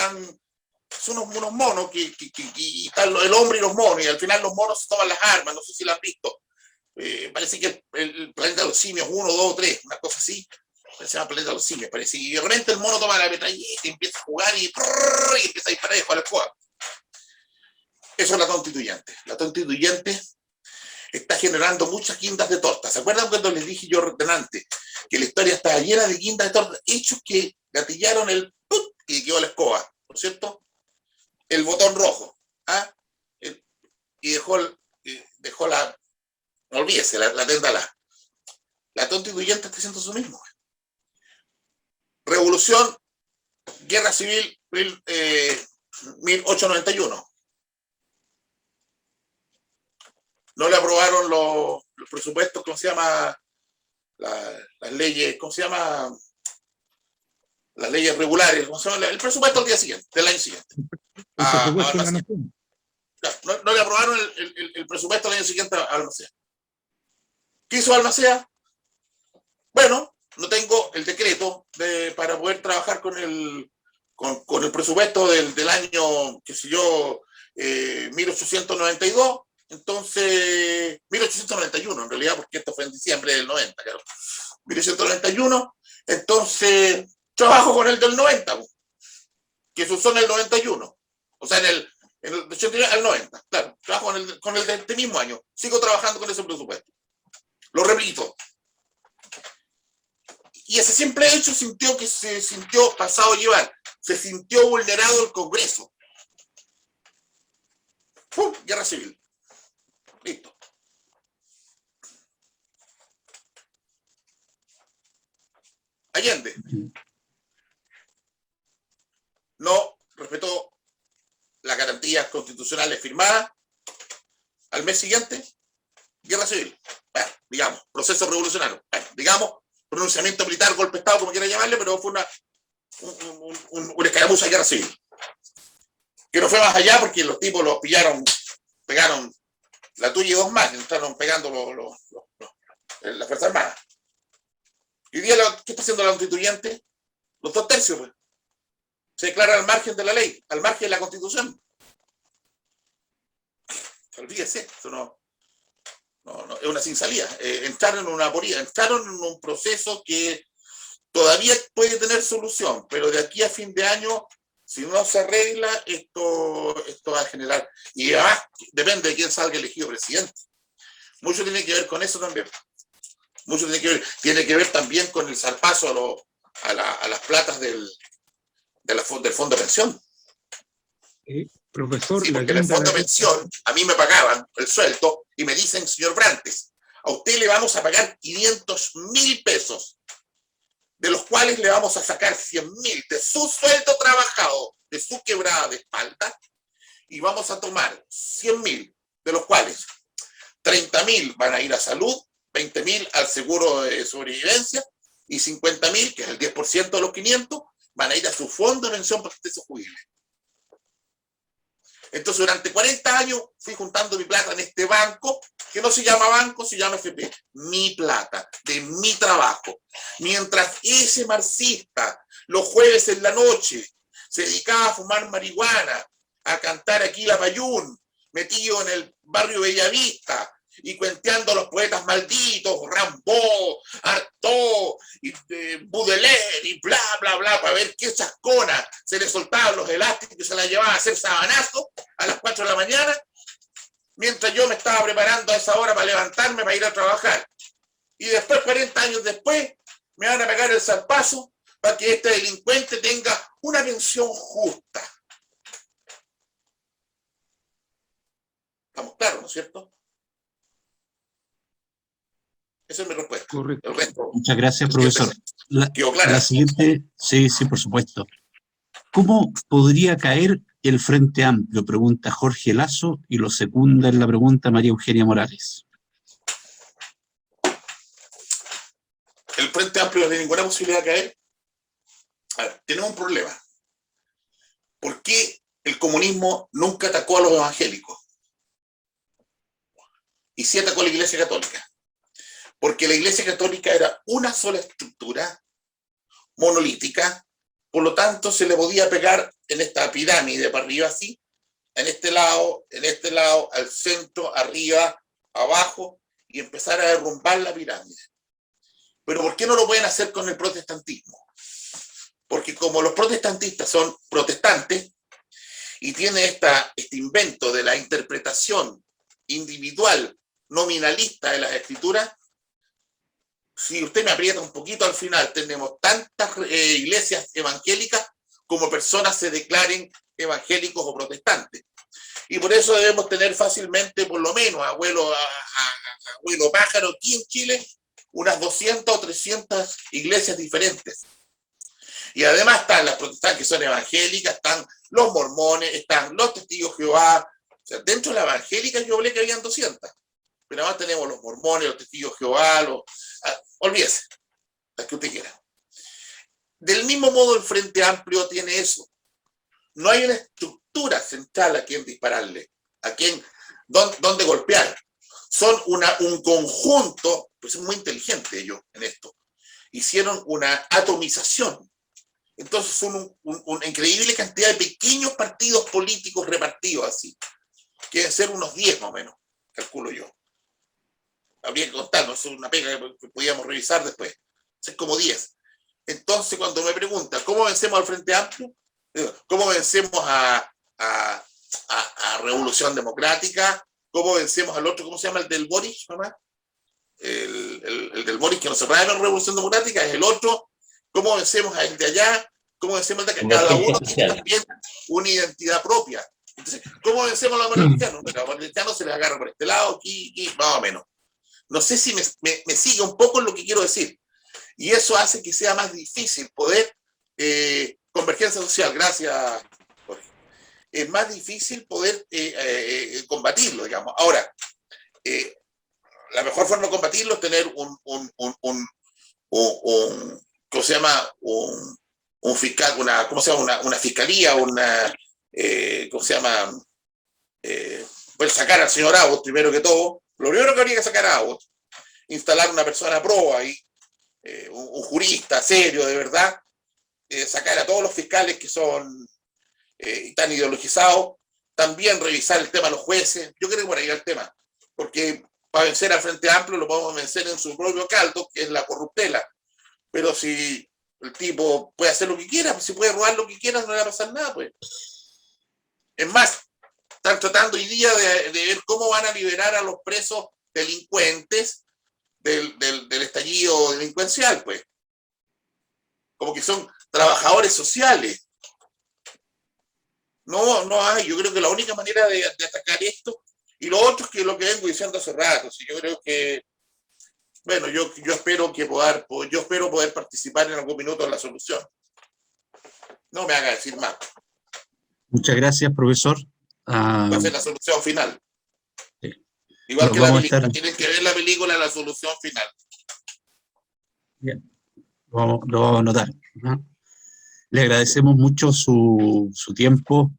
son unos monos y están el hombre y los monos, y al final los monos se toman las armas, no sé si la han visto. Parece que el planeta de los simios 1, 2, 3, una cosa así. Se llama Planeta de los Simios, parece. Y de repente el mono toma la metralleta y empieza a jugar y empieza a disparar y jugar al juego. Eso es la constituyente. La constituyente está generando muchas guindas de torta. ¿Se acuerdan cuando les dije yo delante que la historia estaba llena de guindas de torta? Hechos que gatillaron el ¡put! Y quedó la escoba, ¿no es cierto? El botón rojo. Y dejó la... No olvídese, la tenda. La constituyente está haciendo eso mismo. Revolución, Guerra Civil, 1891. No le aprobaron los presupuestos, ¿cómo se llama? las leyes, ¿cómo se llama? Las leyes regulares, ¿cómo se llama? El presupuesto al día siguiente, del año siguiente. El presupuesto de la Balmaceda. nación. No le aprobaron el presupuesto al año siguiente a Balmaceda. ¿Qué hizo Balmaceda? Bueno, no tengo el decreto para poder trabajar con el presupuesto del año, qué sé yo, 1892, entonces, 1891 en realidad, porque esto fue en diciembre del 90, claro. 1891, entonces trabajo con el del 90, que eso son el 91, o sea, en el 89 al 90, claro, trabajo con el de este mismo año, sigo trabajando con ese presupuesto, lo repito. Y ese simple hecho se sintió pasado a llevar, se sintió vulnerado el Congreso. ¡Pum! Guerra civil. Listo. Allende no respetó las garantías constitucionales firmadas. Al mes siguiente, guerra civil. Bueno, digamos, proceso revolucionario. Bueno, digamos, pronunciamiento militar, golpe de Estado, como quiera llamarle, pero fue una escaramuza de guerra civil. Que no fue más allá porque los tipos los pillaron, pegaron la tuya y dos más, estaban pegando las Fuerzas Armadas. Y hoy día, ¿qué está haciendo la constituyente? Los 2/3, pues. Se declara al margen de la ley, al margen de la Constitución. Olvídese, eso no, es una sin salida. Entraron en una aporía, entraron en un proceso que todavía puede tener solución, pero de aquí a fin de año, si no se arregla, esto va a generar. Y además, depende de quién salga elegido presidente. Mucho tiene que ver con eso también. Mucho tiene que ver también con el zarpazo a las platas del fondo de pensión. Profesor, sí, porque en el fondo de pensión a mí me pagaban el sueldo y me dicen, señor Brantes, a usted le vamos a pagar 500.000 pesos, de los cuales le vamos a sacar 100.000 de su sueldo trabajado, de su quebrada de espalda, y vamos a tomar 100.000, de los cuales 30.000 van a ir a salud, 20.000 al seguro de sobrevivencia, y 50.000, que es el 10% de los 500, van a ir a su fondo de pensión para que usted se jubile. Entonces, durante 40 años fui juntando mi plata en este banco, que no se llama banco, se llama FP. Mi plata, de mi trabajo. Mientras ese marxista, los jueves en la noche, se dedicaba a fumar marihuana, a cantar aquí la Payún, metido en el barrio Bellavista, y cuenteando a los poetas malditos, Rimbaud, Artaud, y Baudelaire, y bla, bla, bla, para ver qué chascona se le soltaban los elásticos y se la llevaba a hacer sabanazo a las 4 de la mañana, mientras yo me estaba preparando a esa hora para levantarme para ir a trabajar. Y después, 40 años después, me van a pegar el zarpazo para que este delincuente tenga una pensión justa. Estamos claros, ¿no es cierto? Esa es mi respuesta. Correcto. El resto, muchas gracias, profesor. ¿quedó clara? La siguiente, sí, por supuesto. ¿Cómo podría caer el Frente Amplio? Pregunta Jorge Lazo y lo secunda en la pregunta María Eugenia Morales. El Frente Amplio no tiene ninguna posibilidad de caer. A ver, tenemos un problema. ¿Por qué el comunismo nunca atacó a los evangélicos? Y sí atacó a la Iglesia Católica. Porque la Iglesia Católica era una sola estructura monolítica, por lo tanto se le podía pegar en esta pirámide para arriba así, en este lado, al centro, arriba, abajo, y empezar a derrumbar la pirámide. Pero ¿por qué no lo pueden hacer con el protestantismo? Porque como los protestantistas son protestantes y tiene este invento de la interpretación individual nominalista de las escrituras, si usted me aprieta un poquito al final, tenemos tantas iglesias evangélicas como personas se declaren evangélicos o protestantes. Y por eso debemos tener fácilmente, por lo menos, abuelo pájaro, aquí en Chile, unas 200 o 300 iglesias diferentes. Y además están las protestantes que son evangélicas, están los mormones, están los testigos de Jehová. O sea, dentro de la evangélica yo hablé que habían 200. Pero además tenemos los mormones, los testigos de Jehová, olvídese, las que usted quiera. Del mismo modo, el Frente Amplio tiene eso. No hay una estructura central a quien dispararle, dónde golpear. Son un conjunto, pues son muy inteligentes ellos en esto. Hicieron una atomización. Entonces son una increíble cantidad de pequeños partidos políticos repartidos así. Que deben ser unos 10 más o menos, calculo yo. Habría que contarnos, es una pega que podíamos revisar después. Es como 10. Entonces, cuando me preguntan, ¿cómo vencemos al Frente Amplio? ¿Cómo vencemos a Revolución Democrática? ¿Cómo vencemos al otro? ¿Cómo se llama el del Boric, mamá? El del Boric, que no se raya en Revolución Democrática, es el otro. ¿Cómo vencemos a el de allá? ¿Cómo vencemos al de acá? Cada uno tiene también una identidad propia. Entonces, ¿cómo vencemos a los cristianos? Bueno, a los cristianos se les agarra por este lado, aquí, más o menos. No sé si me sigue un poco en lo que quiero decir. Y eso hace que sea más difícil poder, convergencia social, gracias, Jorge. Es más difícil poder combatirlo, digamos. Ahora, la mejor forma de combatirlo es tener ¿cómo se llama? Un fiscal, ¿cómo se llama? Una fiscalía, ¿cómo se llama? Pues sacar al señor Abbott, primero que todo. Lo primero que habría que sacar a Abbott, instalar una persona proba ahí, un jurista serio, de verdad, sacar a todos los fiscales que son tan ideologizados, también revisar el tema de los jueces. Yo creo que por ahí va el tema, porque para vencer al Frente Amplio lo podemos vencer en su propio caldo, que es la corruptela. Pero si el tipo puede hacer lo que quiera, pues si puede robar lo que quiera, no le va a pasar nada, pues. Es más, están tratando hoy día de ver cómo van a liberar a los presos delincuentes del estallido delincuencial, pues. Como que son trabajadores sociales. No hay, yo creo que la única manera de atacar esto, y lo otro es que lo que vengo diciendo hace rato, si yo creo que, bueno, yo espero poder participar en algún minuto en la solución. No me haga decir más. Muchas gracias, profesor. Va a ser la solución final. Sí. Igual que la película, estar... tienen que ver la película, la solución final. Bien, lo vamos a anotar, ¿no? Le agradecemos mucho su tiempo.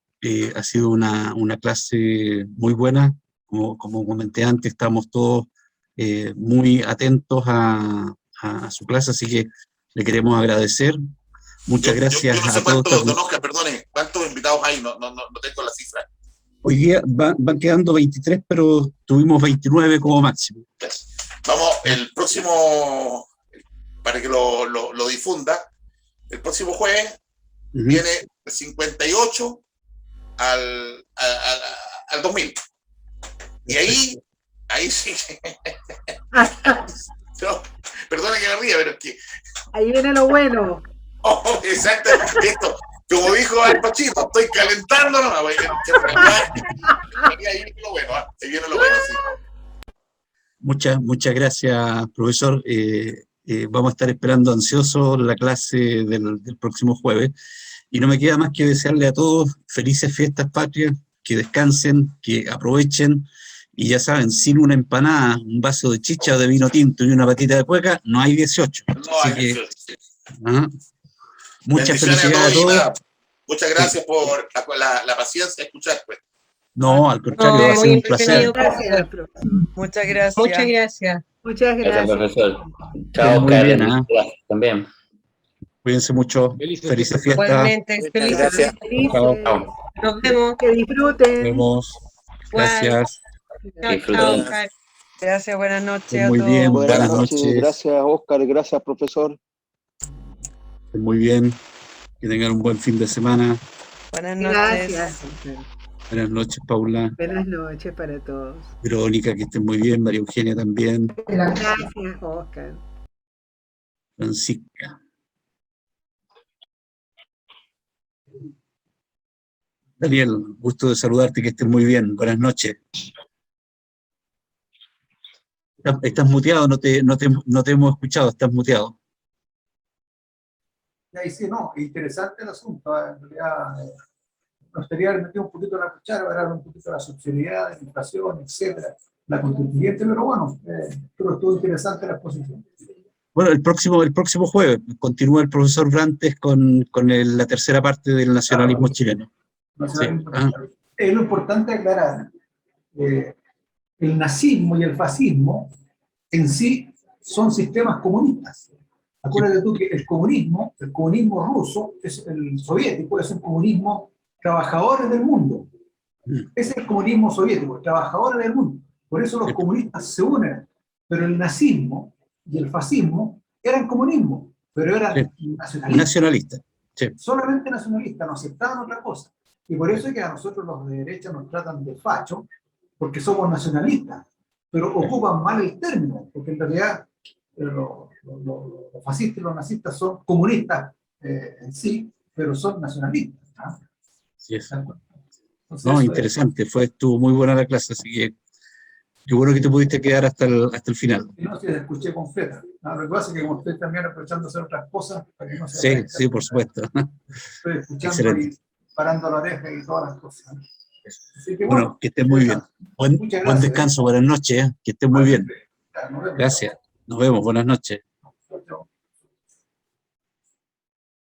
Ha sido una clase muy buena. Como comenté antes, estamos todos muy atentos a su clase, así que le queremos agradecer. Muchas gracias yo no sé a todos. cuántos, don Oscar, perdone, cuántos invitados hay, no tengo la cifra. Hoy día van quedando 23, pero tuvimos 29 como máximo. Vamos, el próximo, para que lo difunda, el próximo jueves viene el 58 al 2000. Y ahí sí. No, perdona que me ría, pero es que... Ahí viene lo bueno. Oh, exactamente, esto. Como dijo Al Pacino, estoy calentando, no, ahí viene lo bueno, ahí viene lo bueno, sí. Muchas gracias, profesor. Vamos a estar esperando ansiosos la clase del próximo jueves. Y no me queda más que desearle a todos felices fiestas patrias, que descansen, que aprovechen. Y ya saben, sin una empanada, un vaso de chicha o de vino tinto y una patita de cueca, no hay 18. No hay 18. Muchas felicidades a todos. Muchas gracias por la paciencia de escuchar, pues. No, al contrario, va a ser un placer. Gracias, Muchas gracias. Muchas gracias. Muchas Gracias, gracias. profesor. Chao, Muy Karen. bien, Gracias también. Cuídense mucho. Felices fiestas. Igualmente, felices Gracias. Felices. Chao. Nos vemos. Que disfruten. Nos vemos. Gracias. Chao, Disfruten. chao, Oscar. Gracias, buenas noches a Muy todos. bien, Buenas buenas noches. Gracias, Oscar. Gracias, profesor. Muy bien. Que tengan un buen fin de semana. Buenas noches. Gracias. Buenas noches, Paula. Buenas noches para todos. Verónica, que estén muy bien. María Eugenia también. Gracias, Oscar. Francisca. Daniel, gusto de saludarte, que estés muy bien. Buenas noches. Estás muteado, no te hemos escuchado, estás muteado. Ahí sí, no, interesante el asunto. En realidad, nos gustaría haber metido un poquito la cuchara, hablar un poquito de la subsidiariedad, de la inflación, etcétera. la constituyente, pero bueno, pero estuvo interesante la exposición. Bueno, el próximo jueves continúa el profesor Brantes con la tercera parte del nacionalismo chileno. Nacionalismo Sí. chileno. Es lo importante aclarar, el nazismo y el fascismo en sí son sistemas comunistas. Acuérdate tú que el comunismo ruso, es el soviético, es un comunismo trabajadores del mundo. Ese es el comunismo soviético, trabajadores del mundo. Por eso los comunistas se unen. Pero el nazismo y el fascismo eran comunismo, pero eran nacionalistas. Nacionalista. Sí. Solamente nacionalistas, no aceptaban otra cosa. Y por eso es que a nosotros los de derecha nos tratan de fachos, porque somos nacionalistas, pero ocupan mal el término, porque en realidad los fascistas y los nazistas son comunistas en sí, pero son nacionalistas. ¿Ah? Sí es. Entonces, No, interesante, estuvo muy buena la clase, así que qué bueno que te pudiste quedar hasta el final. no, sí, escuché completa. Lo que pasa es que como estoy también aprovechando de hacer otras cosas, para que no se Sí, por supuesto. estoy escuchando Excelente. y parando la oreja y todas las cosas. Así que Bueno, que estés muy bien. Buen muchas gracias. descanso, buenas noches, que estés muy bien. Nos vemos. Gracias. Nos vemos, buenas noches.